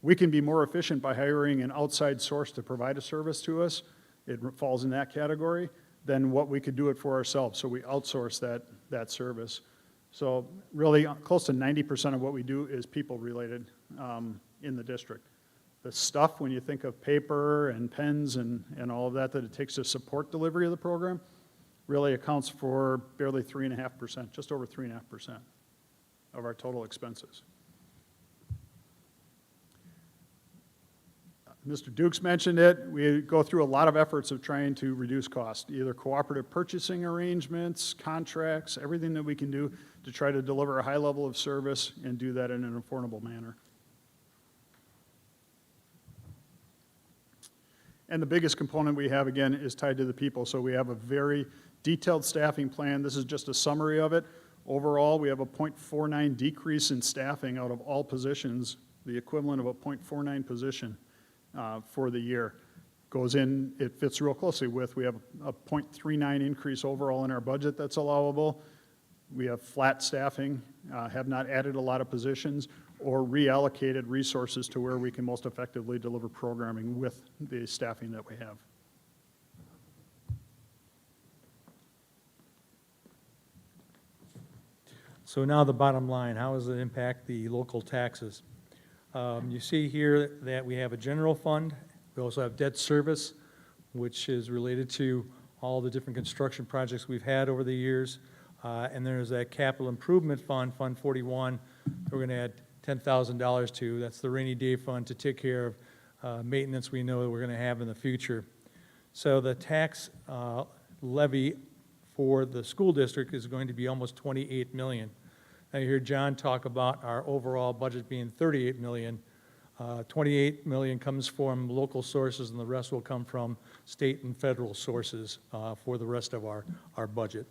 we can be more efficient by hiring an outside source to provide a service to us. It falls in that category than what we could do it for ourselves. So we outsource that service. So really close to 90% of what we do is people related in the district. The stuff, when you think of paper and pens and all of that it takes to support delivery of the program, really accounts for barely 3.5%, just over 3.5% of our total expenses. Mr. Dukes mentioned it. We go through a lot of efforts of trying to reduce cost, either cooperative purchasing arrangements, contracts, everything that we can do to try to deliver a high level of service and do that in an affordable manner. And the biggest component we have, again, is tied to the people. So we have a very detailed staffing plan. This is just a summary of it. Overall, we have a 0.49 decrease in staffing out of all positions, the equivalent of a 0.49 position for the year. Goes in, it fits real closely with, we have a 0.39 increase overall in our budget that's allowable. We have flat staffing, have not added a lot of positions or reallocated resources to where we can most effectively deliver programming with the staffing that we have. So now the bottom line, how does it impact the local taxes? You see here that we have a general fund. We also have debt service, which is related to all the different construction projects we've had over the years. And there's that capital improvement fund, Fund 41, we're going to add $10,000 to. That's the rainy day fund to take care of maintenance we know that we're going to have in the future. So the tax levy for the school district is going to be almost 28 million. I hear John talk about our overall budget being 38 million. 28 million comes from local sources, and the rest will come from state and federal sources for the rest of our budget.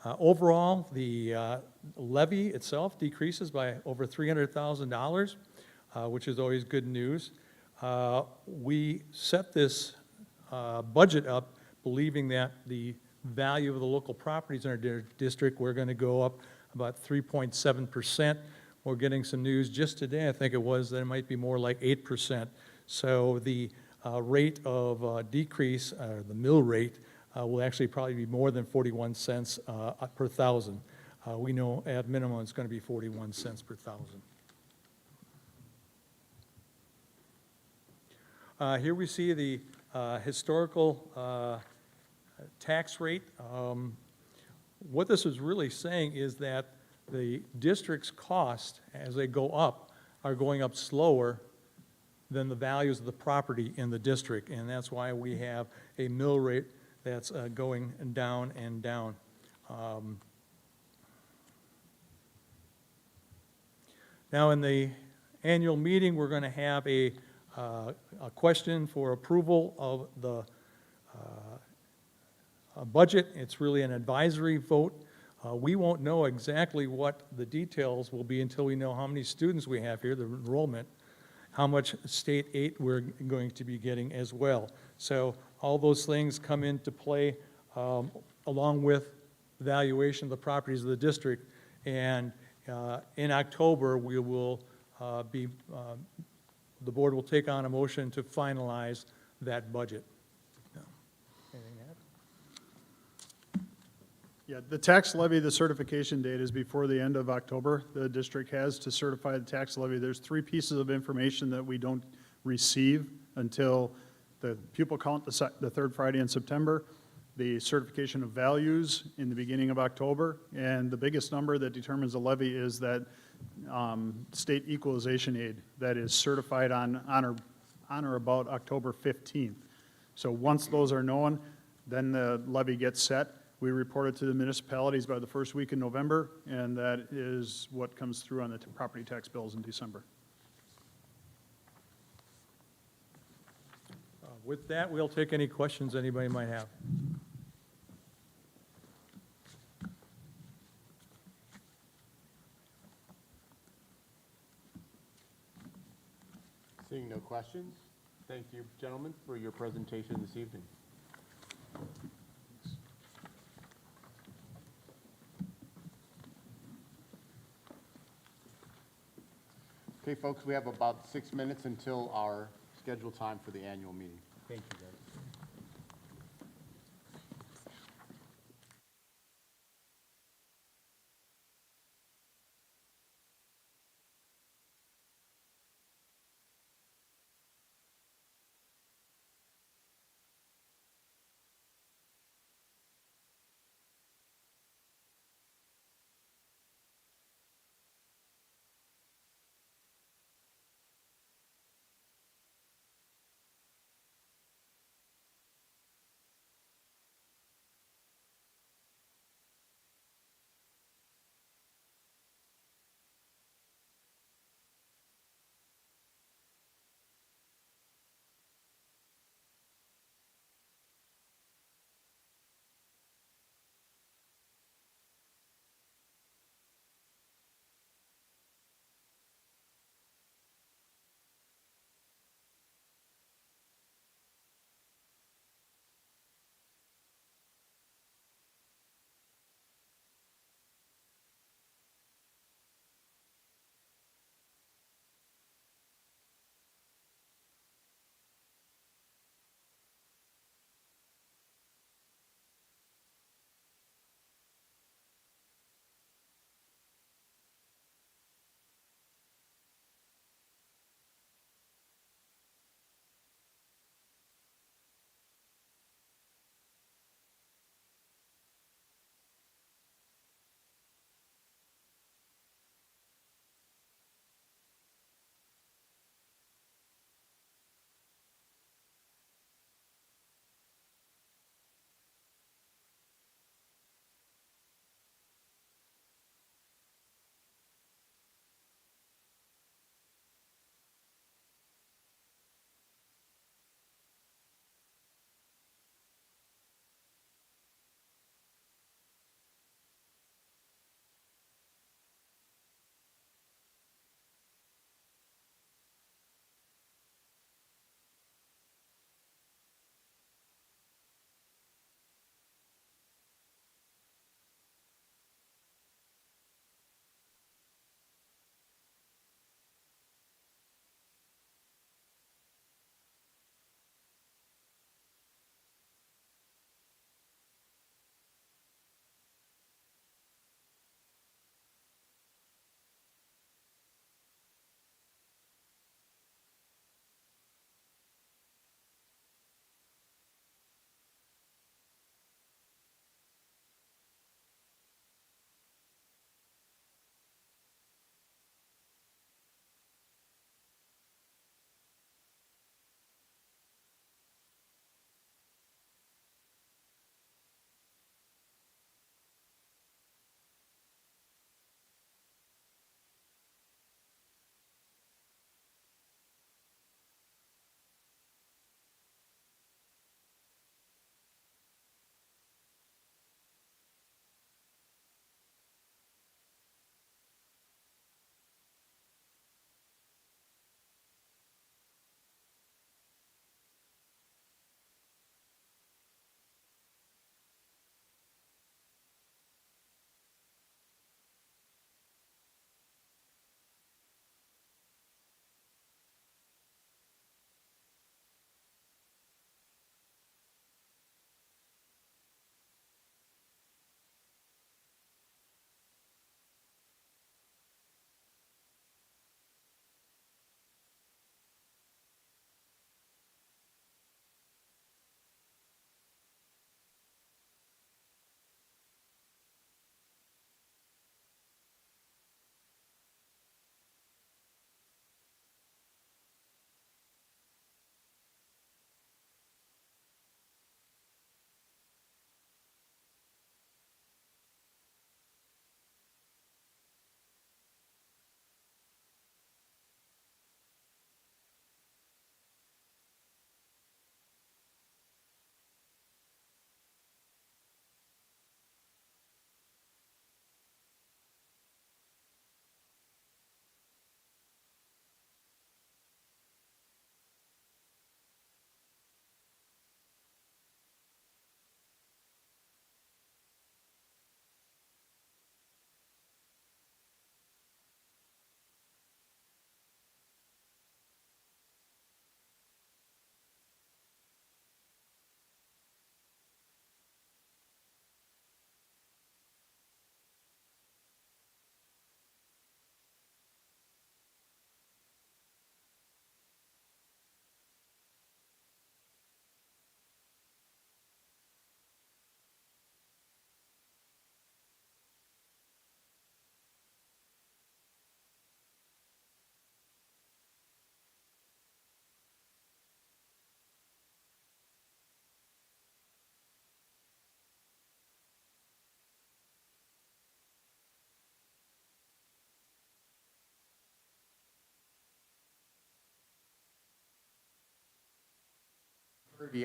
Overall, the levy itself decreases by over $300,000, which is always good news. We set this budget up believing that the value of the local properties in our district, we're going to go up about 3.7%. We're getting some news just today, I think it was, that it might be more like 8%. So the rate of decrease, the mill rate, will actually probably be more than 41 cents per thousand. We know at minimum it's going to be 41 cents per thousand. Here we see the historical tax rate. What this is really saying is that the district's costs, as they go up, are going up slower than the values of the property in the district, and that's why we have a mill rate that's going down and down. Now, in the annual meeting, we're going to have a question for approval of the budget. It's really an advisory vote. We won't know exactly what the details will be until we know how many students we have here, the enrollment, how much state aid we're going to be getting as well. So all those things come into play along with valuation of the properties of the district. And in October, we will the board will take on a motion to finalize that budget. Anything to add? Yeah, the tax levy, the certification date is before the end of October. The district has to certify the tax levy. There's 3 pieces of information that we don't receive until the pupil count the third Friday in September, the certification of values in the beginning of October, and the biggest number that determines the levy is that state equalization aid that is certified on or about October 15th. So once those are known, then the levy gets set. We report it to the municipalities by the first week in November, and that is what comes through on the property tax bills in December. With that, we'll take any questions anybody might have. Seeing no questions, thank you, gentlemen, for your presentation this evening. Okay, folks, we have about 6 minutes until our scheduled time for the annual meeting. Thank you, guys.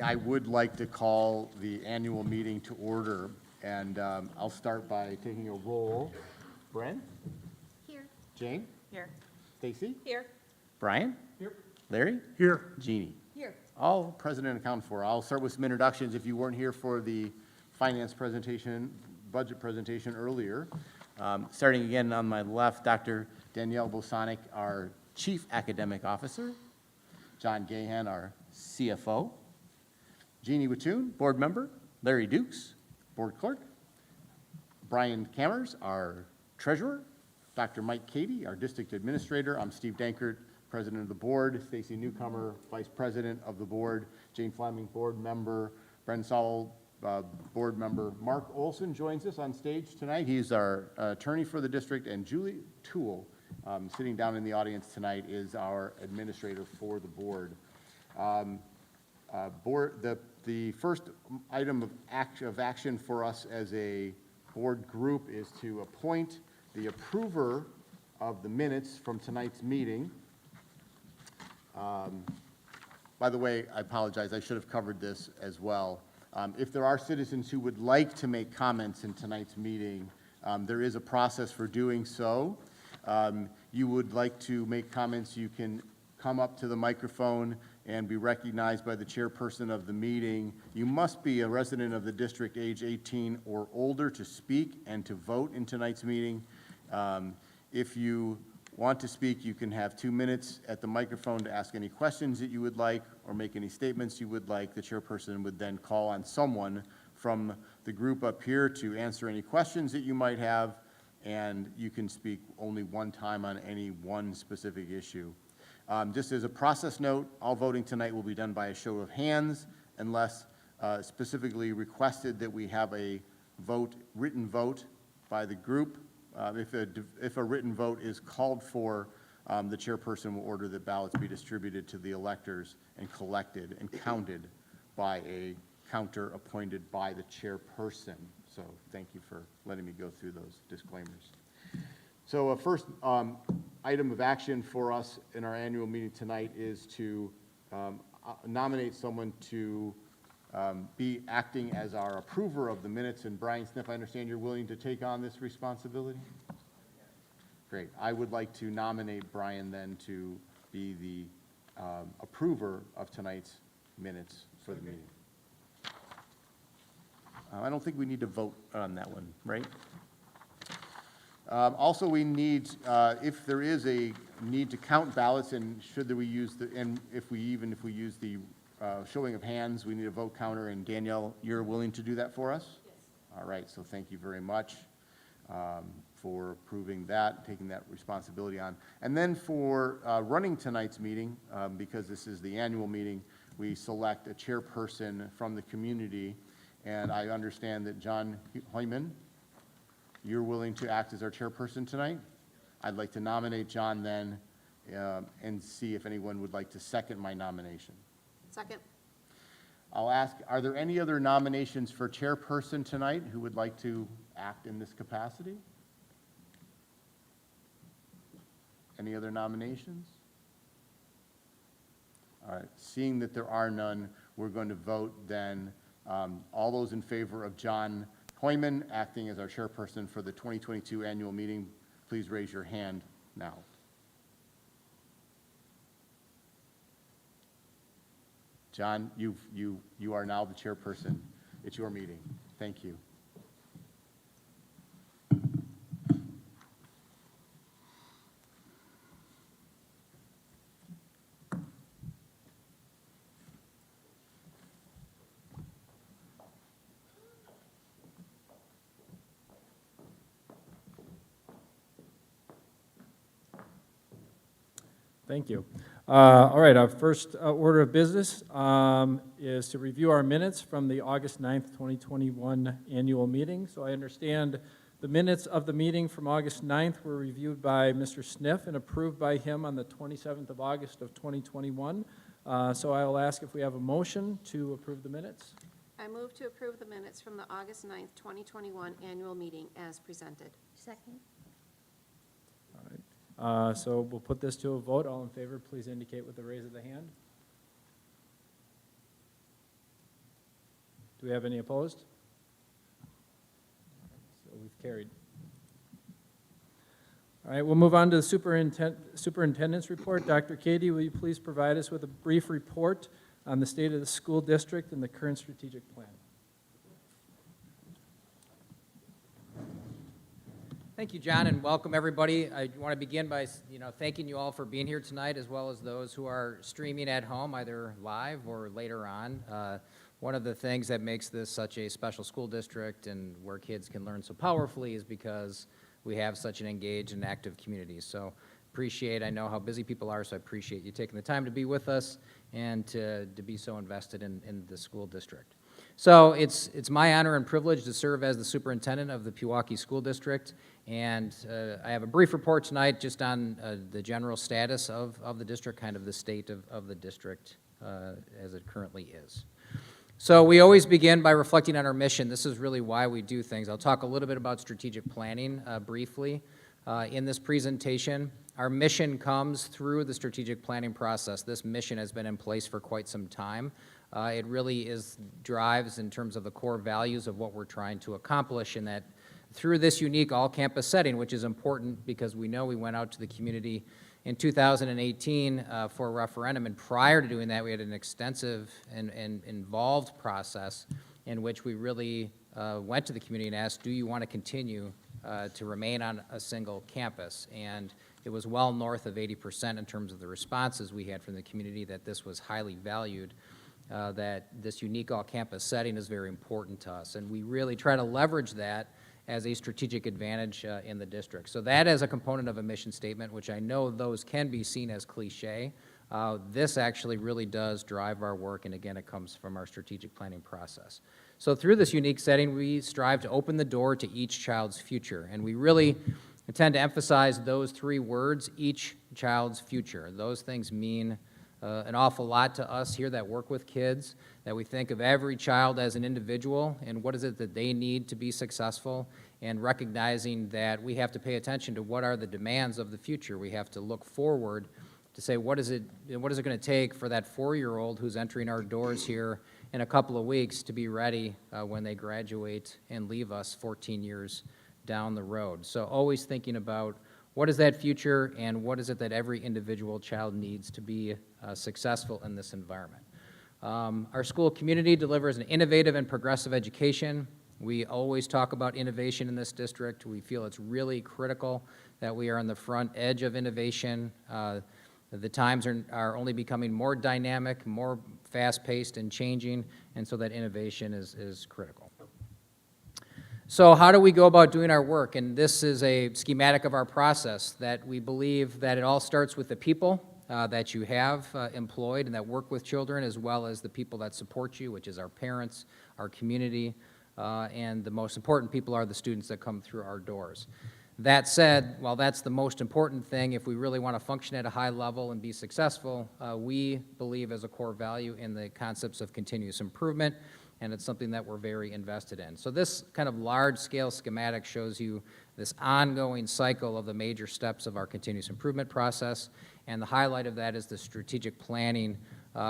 I would like to call the annual meeting to order, and I'll start by taking a roll. Brent? Here. Jane? Here. Stacy? Here. Brian? Here. Larry? Here. Jeannie? Here. All present and accounted for. I'll start with some introductions. If you weren't here for the finance presentation, budget presentation earlier, starting again on my left, Dr. Danielle Bosonic, our Chief Academic Officer, John Gahan, our CFO, Jeannie Wattoon, Board Member, Larry Dukes, Board Clerk, Brian Cammers, our Treasurer, Dr. Mike Cady, our District Administrator. I'm Steve Dankert, President of the Board, Stacy Newcomer, Vice President of the Board, Jane Fleming, Board Member, Bren Sowell, Board Member. Mark Olson joins us on stage tonight. He's our attorney for the district, and Julie Toole, sitting down in the audience tonight, is our administrator for the board. The first item of action for us as a board group is to appoint the approver of the minutes from tonight's meeting. By the way, I apologize, I should have covered this as well. If there are citizens who would like to make comments in tonight's meeting, there is a process for doing so. You would like to make comments, you can come up to the microphone and be recognized by the chairperson of the meeting. You must be a resident of the district, age 18 or older, to speak and to vote in tonight's meeting. If you want to speak, you can have 2 minutes at the microphone to ask any questions that you would like or make any statements you would like. The chairperson would then call on someone from the group up here to answer any questions that you might have, and you can speak only one time on any one specific issue. Just as a process note, all voting tonight will be done by a show of hands unless specifically requested that we have a written vote by the group. If a written vote is called for, the chairperson will order that ballots be distributed to the electors and collected and counted by a counter appointed by the chairperson. So thank you for letting me go through those disclaimers. So a first item of action for us in our annual meeting tonight is to nominate someone to be acting as our approver of the minutes. And Brian Sniff, I understand you're willing to take on this responsibility? Great. I would like to nominate Brian then to be the approver of tonight's minutes for the meeting. I don't think we need to vote on that one, right? Also, we need, if there is a need to count ballots, and we use the showing of hands, we need a vote counter, and Danielle, you're willing to do that for us? Yes. All right, so thank you very much for approving that, taking that responsibility on. And then for running tonight's meeting, because this is the annual meeting, we select a chairperson from the community, and I understand that John Hoyman, you're willing to act as our chairperson tonight? I'd like to nominate John then and see if anyone would like to second my nomination. Second. I'll ask, are there any other nominations for chairperson tonight who would like to act in this capacity? Any other nominations? All right, seeing that there are none, we're going to vote then. All those in favor of John Hoyman acting as our chairperson for the 2022 annual meeting, please raise your hand now. John, you are now the chairperson. It's your meeting. Thank you. Thank you. All right, our first order of business is to review our minutes from the August 9th, 2021 annual meeting. So I understand the minutes of the meeting from August 9th were reviewed by Mr. Sniff and approved by him on the 27th of August of 2021. So I will ask if we have a motion to approve the minutes. I move to approve the minutes from the August 9th, 2021 annual meeting as presented. Second. All right. So we'll put this to a vote. All in favor, please indicate with the raise of the hand. Do we have any opposed? So we've carried. All right, we'll move on to the superintendent's report. Dr. Katie, will you please provide us with a brief report on the state of the school district and the current strategic plan? Thank you, John, and welcome, everybody. I want to begin by, thanking you all for being here tonight, as well as those who are streaming at home, either live or later on. One of the things that makes this such a special school district and where kids can learn so powerfully is because we have such an engaged and active community. So I know how busy people are, so I appreciate you taking the time to be with us and to be so invested in the school district. So it's my honor and privilege to serve as the superintendent of the Pewaukee School District, and I have a brief report tonight just on the general status of the district, kind of the state of the district as it currently is. So we always begin by reflecting on our mission. This is really why we do things. I'll talk a little bit about strategic planning briefly in this presentation. Our mission comes through the strategic planning process. This mission has been in place for quite some time. It really drives in terms of the core values of what we're trying to accomplish, and that through this unique all-campus setting, which is important because we know we went out to the community in 2018 for a referendum, and prior to doing that, we had an extensive and involved process in which we really went to the community and asked, do you want to continue to remain on a single campus? And it was well north of 80% in terms of the responses we had from the community that this was highly valued, that this unique all-campus setting is very important to us. And we really try to leverage that as a strategic advantage in the district. So that is a component of a mission statement, which I know those can be seen as cliche. This actually really does drive our work, and again, it comes from our strategic planning process. So through this unique setting, we strive to open the door to each child's future, and we really tend to emphasize those three words, each child's future. Those things mean an awful lot to us here that work with kids, that we think of every child as an individual and what is it that they need to be successful, and recognizing that we have to pay attention to what are the demands of the future. We have to look forward to say, what is it going to take for that 4-year-old who's entering our doors here in a couple of weeks to be ready when they graduate and leave us 14 years down the road. So always thinking about what is that future and what is it that every individual child needs to be successful in this environment. Our school community delivers an innovative and progressive education. We always talk about innovation in this district. We feel it's really critical that we are on the front edge of innovation. The times are only becoming more dynamic, more fast-paced and changing, and so that innovation is critical. So how do we go about doing our work? And this is a schematic of our process, that we believe that it all starts with the people that you have employed and that work with children, as well as the people that support you, which is our parents, our community, and the most important people are the students that come through our doors. That said, while that's the most important thing, if we really want to function at a high level and be successful, we believe as a core value in the concepts of continuous improvement, and it's something that we're very invested in. So this kind of large-scale schematic shows you this ongoing cycle of the major steps of our continuous improvement process, and the highlight of that is the strategic planning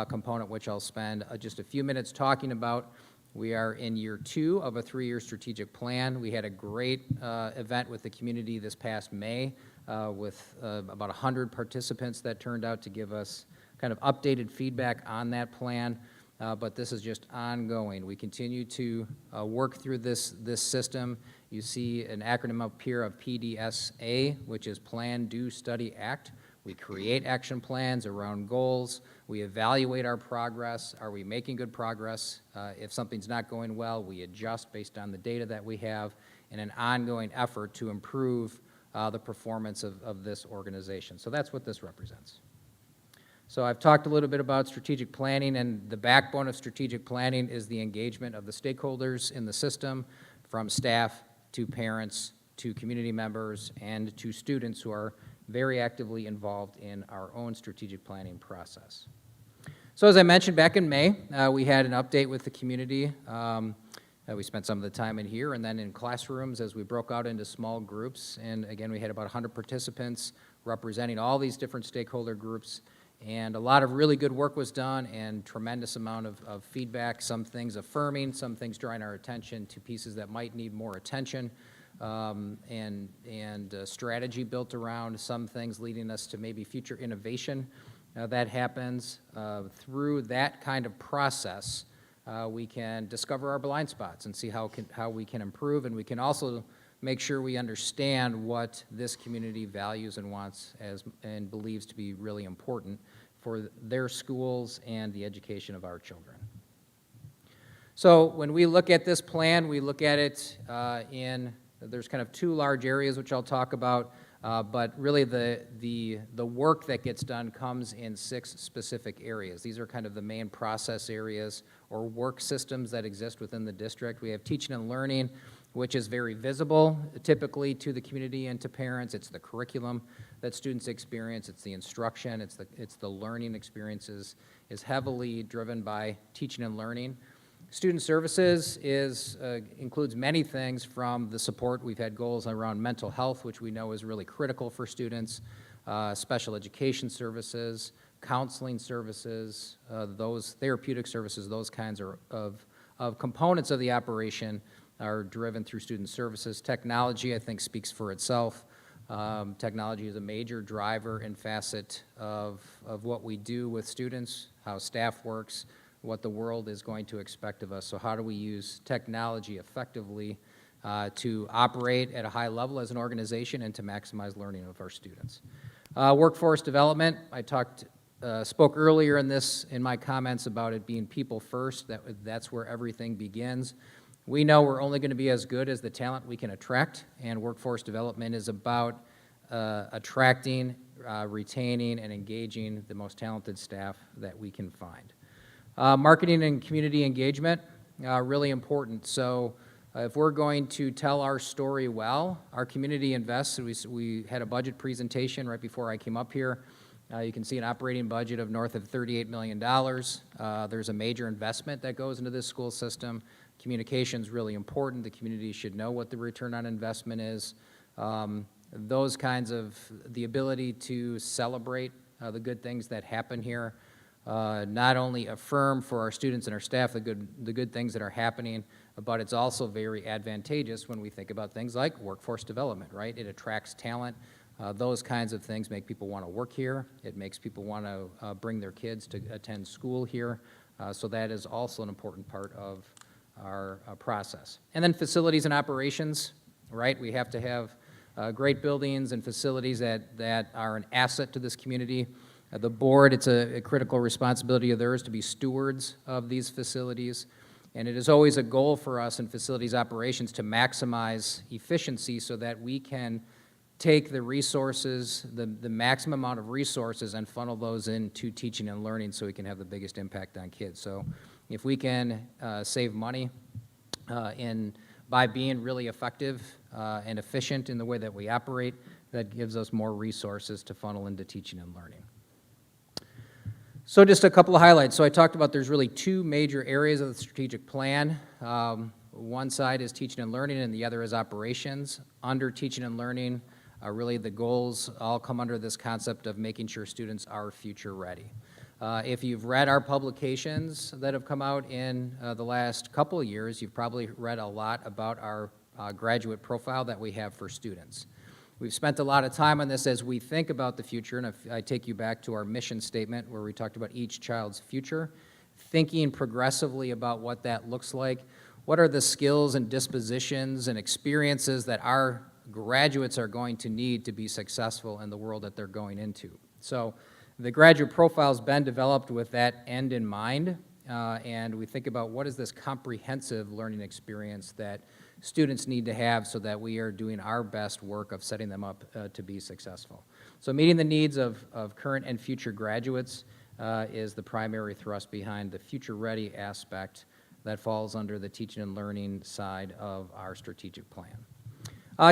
component, which I'll spend just a few minutes talking about. We are in year 2 of a 3-year strategic plan. We had a great event with the community this past May with about 100 participants that turned out to give us kind of updated feedback on that plan. But this is just ongoing. We continue to work through this system. You see an acronym up here of PDSA, which is Plan, Do, Study, Act. We create action plans around goals. We evaluate our progress. Are we making good progress? If something's not going well, we adjust based on the data that we have, in an ongoing effort to improve the performance of this organization. So that's what this represents. So I've talked a little bit about strategic planning, and the backbone of strategic planning is the engagement of the stakeholders in the system, from staff to parents to community members and to students who are very actively involved in our own strategic planning process. So as I mentioned, back in May, we had an update with the community. We spent some of the time in here and then in classrooms as we broke out into small groups. And again, we had about 100 participants representing all these different stakeholder groups. And a lot of really good work was done and tremendous amount of feedback, some things affirming, some things drawing our attention to pieces that might need more attention, and strategy built around some things leading us to maybe future innovation that happens. Through that kind of process, we can discover our blind spots and see how we can improve, and we can also make sure we understand what this community values and wants and believes to be really important for their schools and the education of our children. So when we look at this plan, we look at it there's kind of two large areas which I'll talk about, but really the work that gets done comes in 6 specific areas. These are kind of the main process areas or work systems that exist within the district. We have teaching and learning, which is very visible typically to the community and to parents. It's the curriculum that students experience, it's the instruction, it's the learning experiences is heavily driven by teaching and learning. Student services includes many things from the support. We've had goals around mental health, which we know is really critical for students, special education services, counseling services, those therapeutic services, those kinds of components of the operation are driven through student services. Technology, I think, speaks for itself. Technology is a major driver and facet of what we do with students, how staff works, what the world is going to expect of us. So how do we use technology effectively to operate at a high level as an organization and to maximize learning of our students? Workforce development, I spoke earlier in my comments about it being people first. That's where everything begins. We know we're only going to be as good as the talent we can attract, and workforce development is about attracting, retaining, and engaging the most talented staff that we can find. Marketing and community engagement, really important. So if we're going to tell our story well, our community invests. We had a budget presentation right before I came up here. You can see an operating budget of north of $38 million. There's a major investment that goes into this school system. Communication is really important. The community should know what the return on investment is. Those kinds of, the ability to celebrate the good things that happen here, not only affirm for our students and our staff the good things that are happening, but it's also very advantageous when we think about things like workforce development, right? It attracts talent. Those kinds of things make people want to work here. It makes people want to bring their kids to attend school here. So that is also an important part of our process. And then facilities and operations, right? We have to have great buildings and facilities that are an asset to this community. The board, it's a critical responsibility of theirs to be stewards of these facilities. And it is always a goal for us in facilities operations to maximize efficiency so that we can take the resources, the maximum amount of resources, and funnel those into teaching and learning so we can have the biggest impact on kids. So if we can save money by being really effective and efficient in the way that we operate, that gives us more resources to funnel into teaching and learning. So just a couple of highlights. So I talked about there's really 2 major areas of the strategic plan. One side is teaching and learning, and the other is operations. Under teaching and learning, really the goals all come under this concept of making sure students are future ready. If you've read our publications that have come out in the last couple of years, you've probably read a lot about our graduate profile that we have for students. We've spent a lot of time on this as we think about the future, and if I take you back to our mission statement where we talked about each child's future, thinking progressively about what that looks like, what are the skills and dispositions and experiences that our graduates are going to need to be successful in the world that they're going into. So the graduate profile's been developed with that end in mind, and we think about what is this comprehensive learning experience that students need to have so that we are doing our best work of setting them up to be successful. So meeting the needs of current and future graduates is the primary thrust behind the future-ready aspect that falls under the teaching and learning side of our strategic plan.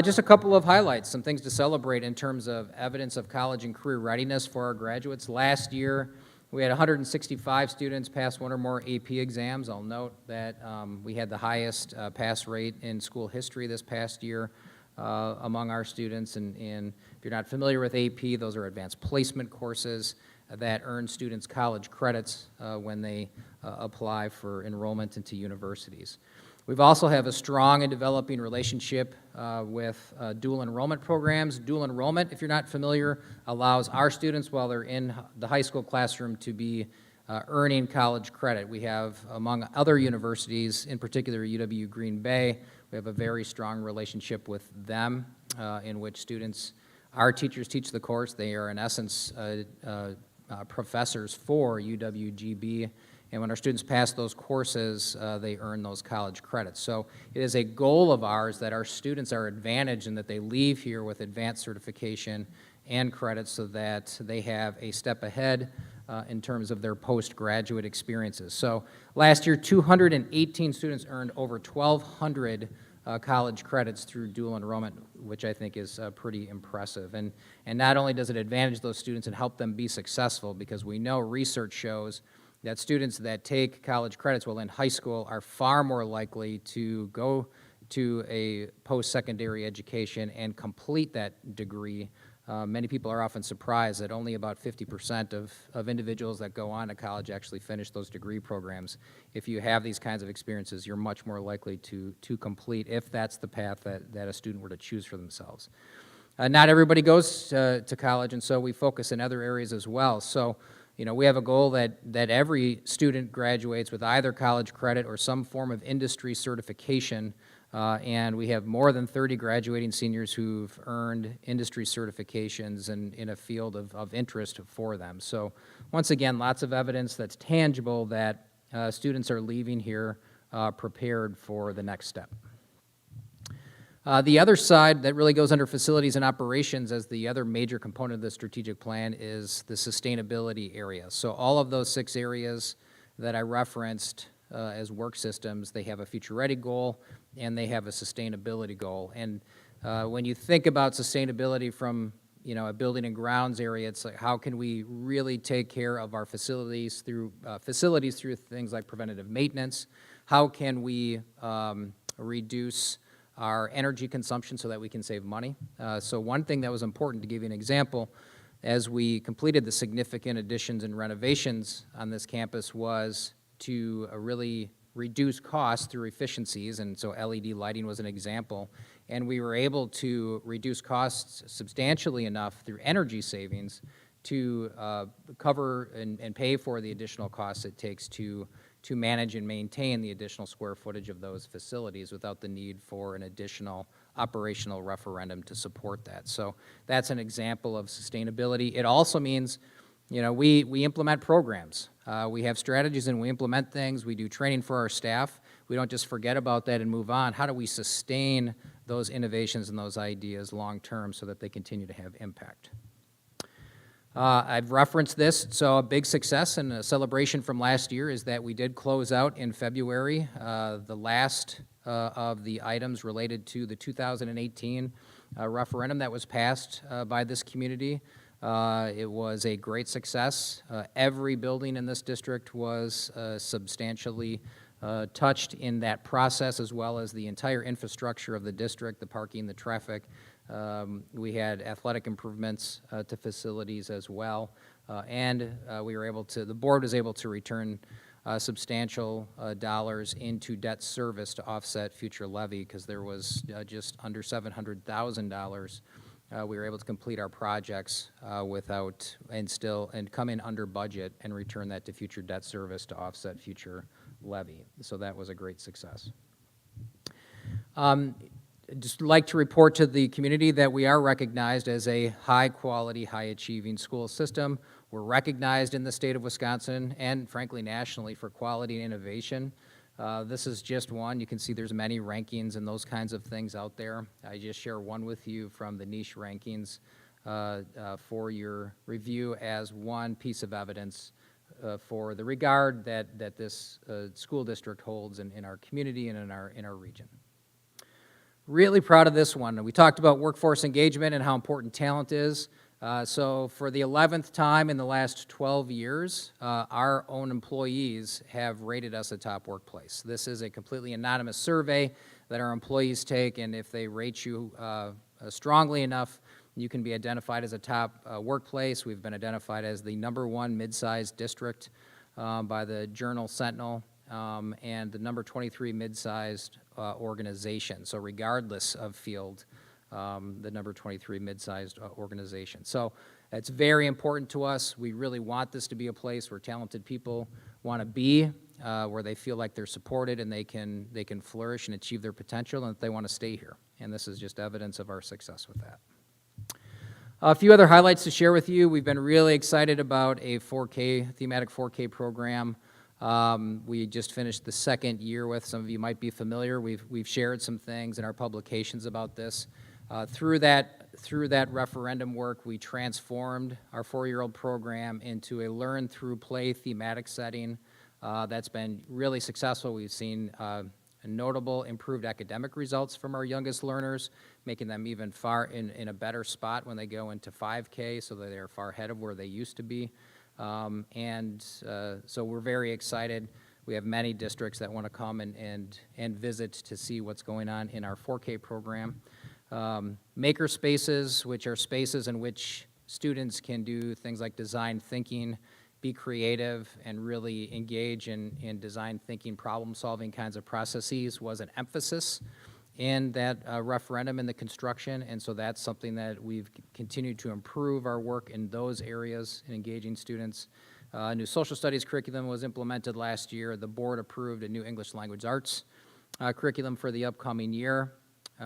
Just a couple of highlights, some things to celebrate in terms of evidence of college and career readiness for our graduates. Last year, we had 165 students pass 1 or more AP exams. I'll note that we had the highest pass rate in school history this past year among our students. And if you're not familiar with AP, those are advanced placement courses. that earn students college credits when they apply for enrollment into universities. We've also have a strong and developing relationship with dual enrollment programs. Dual enrollment, if you're not familiar, allows our students, while they're in the high school classroom, to be earning college credit. We have, among other universities, in particular UW Green Bay, we have a very strong relationship with them in which students, our teachers teach the course. They are, in essence, professors for UWGB. And when our students pass those courses, they earn those college credits. So it is a goal of ours that our students are advantaged and that they leave here with advanced certification and credits so that they have a step ahead in terms of their postgraduate experiences. So last year, 218 students earned over 1,200 college credits through dual enrollment, which I think is pretty impressive. And not only does it advantage those students and help them be successful, because we know research shows that students that take college credits while in high school are far more likely to go to a post-secondary education and complete that degree. Many people are often surprised that only about 50% of individuals that go on to college actually finish those degree programs. If you have these kinds of experiences, you're much more likely to complete, if that's the path that a student were to choose for themselves. Not everybody goes to college, and so we focus in other areas as well. So, you know, we have a goal that every student graduates with either college credit or some form of industry certification, and we have more than 30 graduating seniors who've earned industry certifications in a field of interest for them. So once again, lots of evidence that's tangible that students are leaving here prepared for the next step. The other side that really goes under facilities and operations as the other major component of the strategic plan is the sustainability area. So all of those 6 areas that I referenced as work systems, they have a future-ready goal and they have a sustainability goal. And when you think about sustainability from, you know, a building and grounds area, it's like, how can we really take care of our facilities through things like preventative maintenance? How can we reduce our energy consumption so that we can save money? So one thing that was important, to give you an example, as we completed the significant additions and renovations on this campus, was to really reduce costs through efficiencies, and so LED lighting was an example. And we were able to reduce costs substantially enough through energy savings to cover and pay for the additional costs it takes to manage and maintain the additional square footage of those facilities without the need for an additional operational referendum to support that. So that's an example of sustainability. It also means, you know, we implement programs. We have strategies and we implement things. We do training for our staff. We don't just forget about that and move on. How do we sustain those innovations and those ideas long term so that they continue to have impact? I've referenced this, so a big success and a celebration from last year is that we did close out in February the last of the items related to the 2018 referendum that was passed by this community. It was a great success. Every building in this district was substantially touched in that process, as well as the entire infrastructure of the district, the parking, the traffic. We had athletic improvements to facilities as well, and we were able to, the board was able to return substantial dollars into debt service to offset future levy, because there was just under $700,000. We were able to complete our projects without, and come in under budget and return that to future debt service to offset future levy. So that was a great success. Just like to report to the community that we are recognized as a high-quality, high-achieving school system. We're recognized in the state of Wisconsin and, frankly, nationally for quality and innovation. This is just one. You can see there's many rankings and those kinds of things out there. I just share one with you from the niche rankings for your review as one piece of evidence for the regard that this school district holds in our community and in our region. Really proud of this one. We talked about workforce engagement and how important talent is. So for the 11th time in the last 12 years, our own employees have rated us a top workplace. This is a completely anonymous survey that our employees take, and if they rate you strongly enough, You can be identified as a top workplace. We've been identified as the #1 mid-sized district by the Journal Sentinel, and the #23 mid-sized organization. So regardless of field, the #23 mid-sized organization. So it's very important to us. We really want this to be a place where talented people want to be, where they feel like they're supported and they can flourish and achieve their potential, and that they want to stay here. And this is just evidence of our success with that. A few other highlights to share with you. We've been really excited about a thematic 4K program. We just finished the second year with. Some of you might be familiar. We've shared some things in our publications about this. Through that referendum work, we transformed our 4-year-old program into a learn through play thematic setting. That's been really successful. We've seen notable improved academic results from our youngest learners, making them even in a better spot when they go into 5K, so that they're far ahead of where they used to be. So we're very excited. We have many districts that want to come and visit to see what's going on in our 4K program. Maker spaces, which are spaces in which students can do things like design thinking, be creative, and really engage in design thinking, problem-solving kinds of processes, was an emphasis in that referendum in the construction, and so that's something that we've continued to improve our work in those areas in engaging students. A new social studies curriculum was implemented last year. The board approved a new English language arts curriculum for the upcoming year.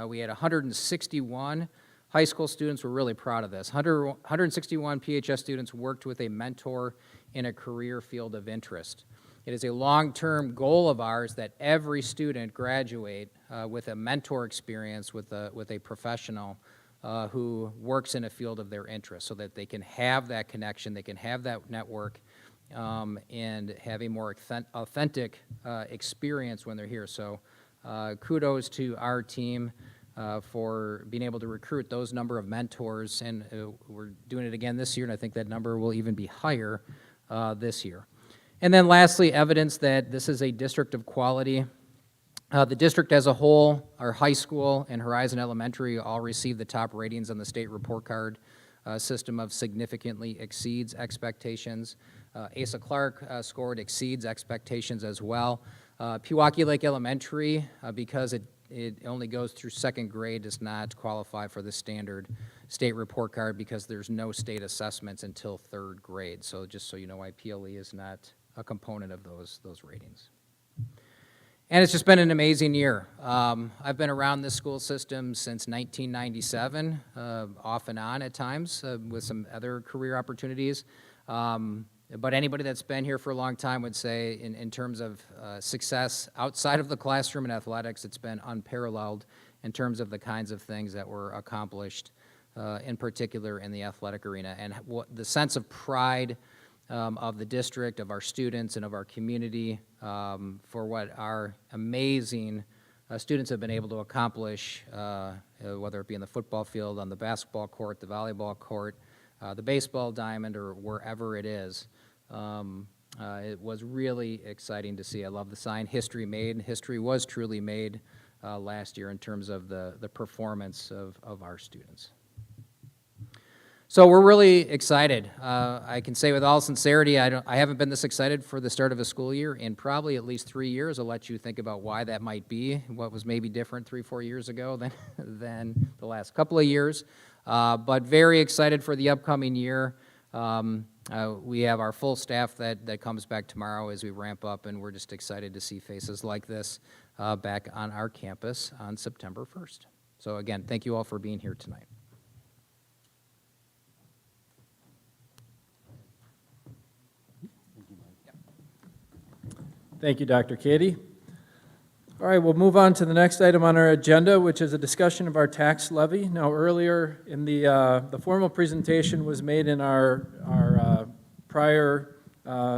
We had 161 high school students. We're really proud of this. 161 PHS students worked with a mentor in a career field of interest. It is a long-term goal of ours that every student graduate with a mentor experience with a professional who works in a field of their interest, so that they can have that connection, they can have that network, and have a more authentic experience when they're here. So kudos to our team for being able to recruit those number of mentors, and we're doing it again this year, and I think that number will even be higher this year. And then lastly, evidence that this is a district of quality. The district as a whole, our high school and Horizon Elementary all received the top ratings on the state report card system of significantly exceeds expectations. Asa Clark scored exceeds expectations as well. Pewaukee Lake Elementary, because it only goes through 2nd grade, does not qualify for the standard state report card because there's no state assessments until 3rd grade. So just so you know why PLE is not a component of those ratings. And it's just been an amazing year. I've been around this school system since 1997, off and on at times, with some other career opportunities. But anybody that's been here for a long time would say in terms of success outside of the classroom and athletics, it's been unparalleled in terms of the kinds of things that were accomplished, in particular in the athletic arena. And the sense of pride of the district, of our students, and of our community for what our amazing students have been able to accomplish, whether it be in the football field, on the basketball court, the volleyball court, the baseball diamond, or wherever it is. It was really exciting to see. I love the sign, History Made. History was truly made last year in terms of the performance of our students. So we're really excited. I can say with all sincerity, I haven't been this excited for the start of a school year in probably at least 3 years. I'll let you think about why that might be, what was maybe different 3-4 years ago than the last couple of years. But very excited for the upcoming year. We have our full staff that comes back tomorrow as we ramp up, and we're just excited to see faces like this back on our campus on September 1st. So again, thank you all for being here tonight. Thank you, Dr. Katie. All right, we'll move on to the next item on our agenda, which is a discussion of our tax levy. Now, earlier in the formal presentation was made in our prior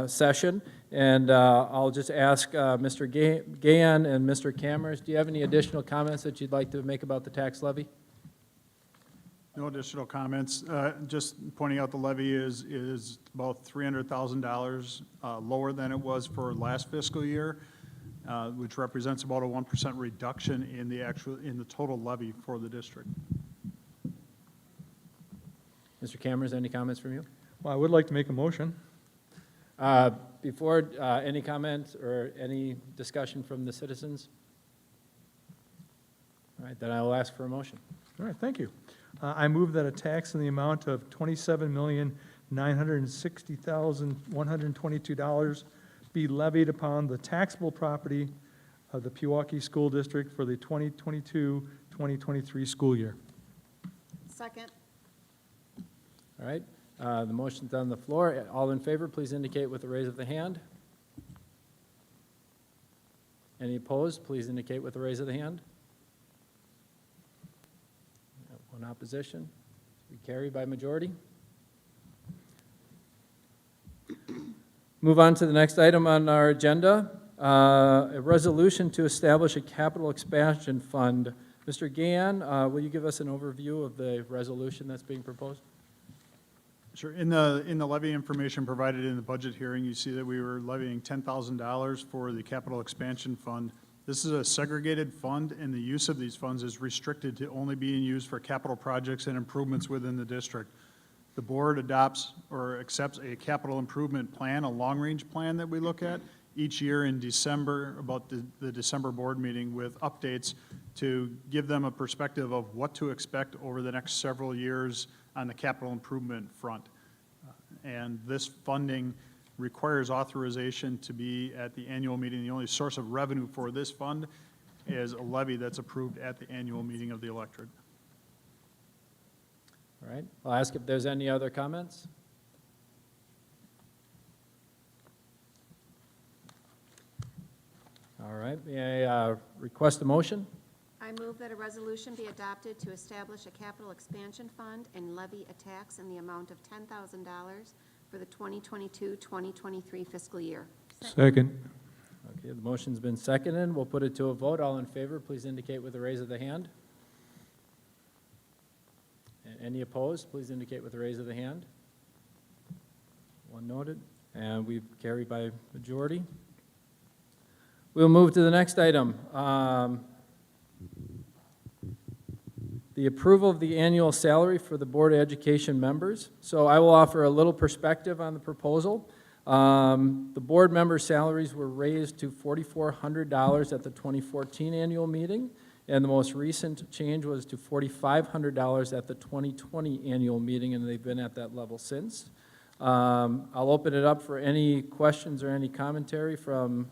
session, and I'll just ask Mr. Gahan and Mr. Cameras, do you have any additional comments that you'd like to make about the tax levy? No additional comments. Just pointing out the levy is about $300,000 lower than it was for last fiscal year, which represents about a 1% reduction in the total levy for the district. Mr. Cameron, any comments from you? Well, I would like to make a motion. Before, any comments or any discussion from the citizens? All right, then I will ask for a motion. All right, thank you. I move that a tax in the amount of $27,960,122 be levied upon the taxable property of the Pewaukee School District for the 2022-2023 school year. Second. All right, the motion's on the floor. All in favor, please indicate with a raise of the hand. Any opposed, please indicate with a raise of the hand. One opposition. We carry by majority. Move on to the next item on our agenda, a resolution to establish a capital expansion fund. Mr. Gahan, will you give us an overview of the resolution that's being proposed? Sure. In the levy information provided in the budget hearing, you see that we were levying $10,000 for the capital expansion fund. This is a segregated fund, and the use of these funds is restricted to only being used for capital projects and improvements within the district. The board adopts or accepts a capital improvement plan, a long-range plan that we look at each year in December, about the December board meeting, with updates to give them a perspective of what to expect over the next several years on the capital improvement front. And this funding requires authorization to be at the annual meeting. The only source of revenue for this fund is a levy that's approved at the annual meeting of the electorate. All right, I'll ask if there's any other comments. All right, may I request a motion? I move that a resolution be adopted to establish a capital expansion fund and levy a tax in the amount of $10,000 for the 2022-2023 fiscal year. Second. Okay, the motion's been seconded. We'll put it to a vote. All in favor, please indicate with a raise of the hand. Any opposed, please indicate with a raise of the hand. One noted, and we've carried by majority. We'll move to the next item. The approval of the annual salary for the Board of Education members. So I will offer a little perspective on the proposal. The board member salaries were raised to $4,400 at the 2014 annual meeting, and the most recent change was to $4,500 at the 2020 annual meeting, and they've been at that level since. I'll open it up for any questions or any commentary from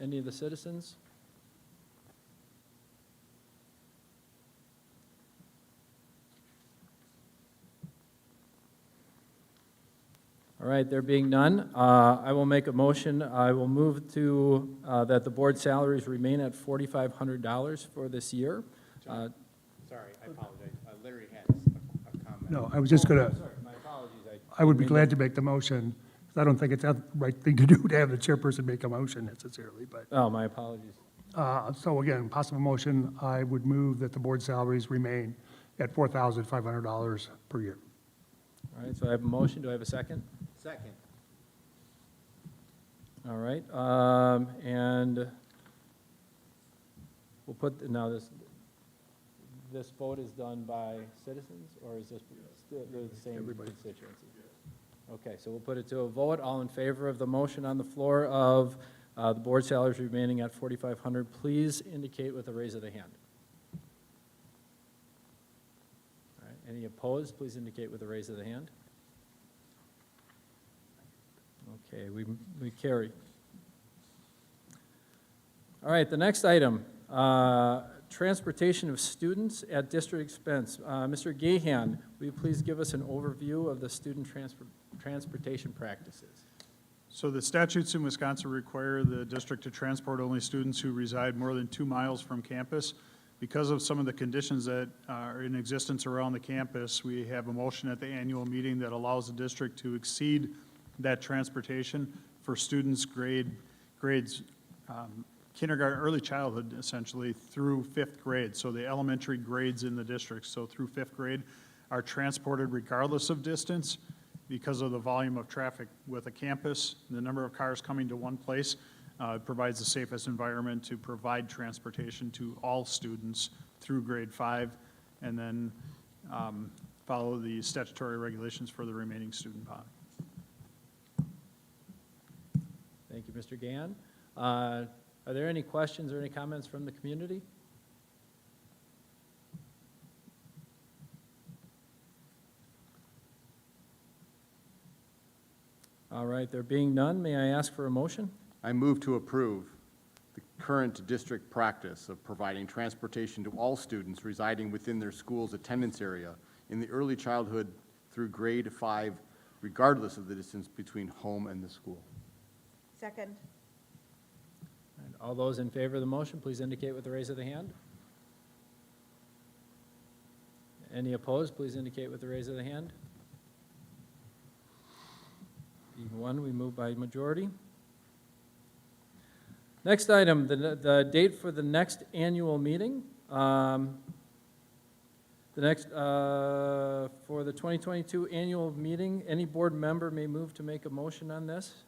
any of the citizens. All right, there being none, I will make a motion. I will move to, that the board salaries remain at $4,500 for this year. Sorry, I apologize. Larry has a comment. No, I was just going to, Sorry, my apologies. I would be glad to make the motion, 'cause I don't think it's the right thing to do to have the chairperson make a motion necessarily, but, Oh, my apologies. so again, possible motion, I would move that the board salaries remain at $4,500 per year. All right, so I have a motion. Do I have a second? Second. All right, and we'll put, now this vote is done by citizens, or is this still the same constituency? Okay, so we'll put it to a vote. All in favor of the motion on the floor of the board salaries remaining at $4,500, please indicate with a raise of the hand. All right, any opposed, please indicate with a raise of the hand. Okay, we carry. All right, the next item, transportation of students at district expense. Mr. Gahan, will you please give us an overview of the student transportation practices? So the statutes in Wisconsin require the district to transport only students who reside more than 2 miles from campus. Because of some of the conditions that are in existence around the campus, we have a motion at the annual meeting that allows the district to exceed that transportation for students grades kindergarten, early childhood essentially, through 5th grade. So the elementary grades in the district, so through 5th grade, are transported regardless of distance because of the volume of traffic with a campus, the number of cars coming to one place. Provides the safest environment to provide transportation to all students through grade 5. And then follow the statutory regulations for the remaining student bond. Thank you, Mr. Gann. Are there any questions or any comments from the community? All right, there being none, may I ask for a motion? I move to approve the current district practice of providing transportation to all students residing within their school's attendance area in the early childhood through grade 5, regardless of the distance between home and the school. Second. And all those in favor of the motion, please indicate with the raise of the hand. Any opposed, please indicate with the raise of the hand. Being one, we move by majority. Next item, the date for the next annual meeting. For the 2022 annual meeting, any board member may move to make a motion on this.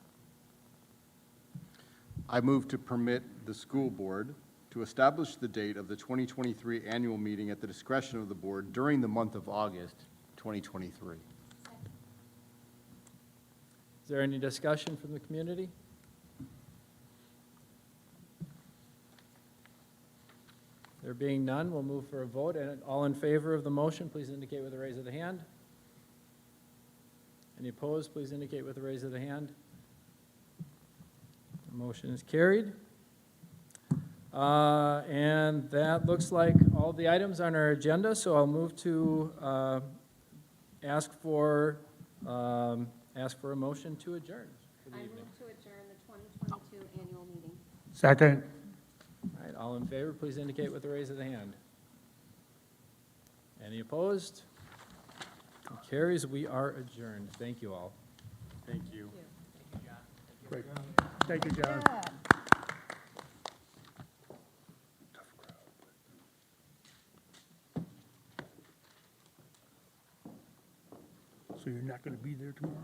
I move to permit the school board to establish the date of the 2023 annual meeting at the discretion of the board during the month of August 2023. Is there any discussion from the community? There being none, we'll move for a vote. And all in favor of the motion, please indicate with a raise of the hand. Any opposed, please indicate with a raise of the hand. The motion is carried. And that looks like all the items on our agenda, so I'll move to ask for a motion to adjourn for the I evening. move to adjourn the 2022 annual meeting. Second. All right, all in favor, please indicate with a raise of the hand. Any opposed? It carries. We are adjourned. Thank you all. Thank you. Great. Thank you, John. So you're not going to be there tomorrow?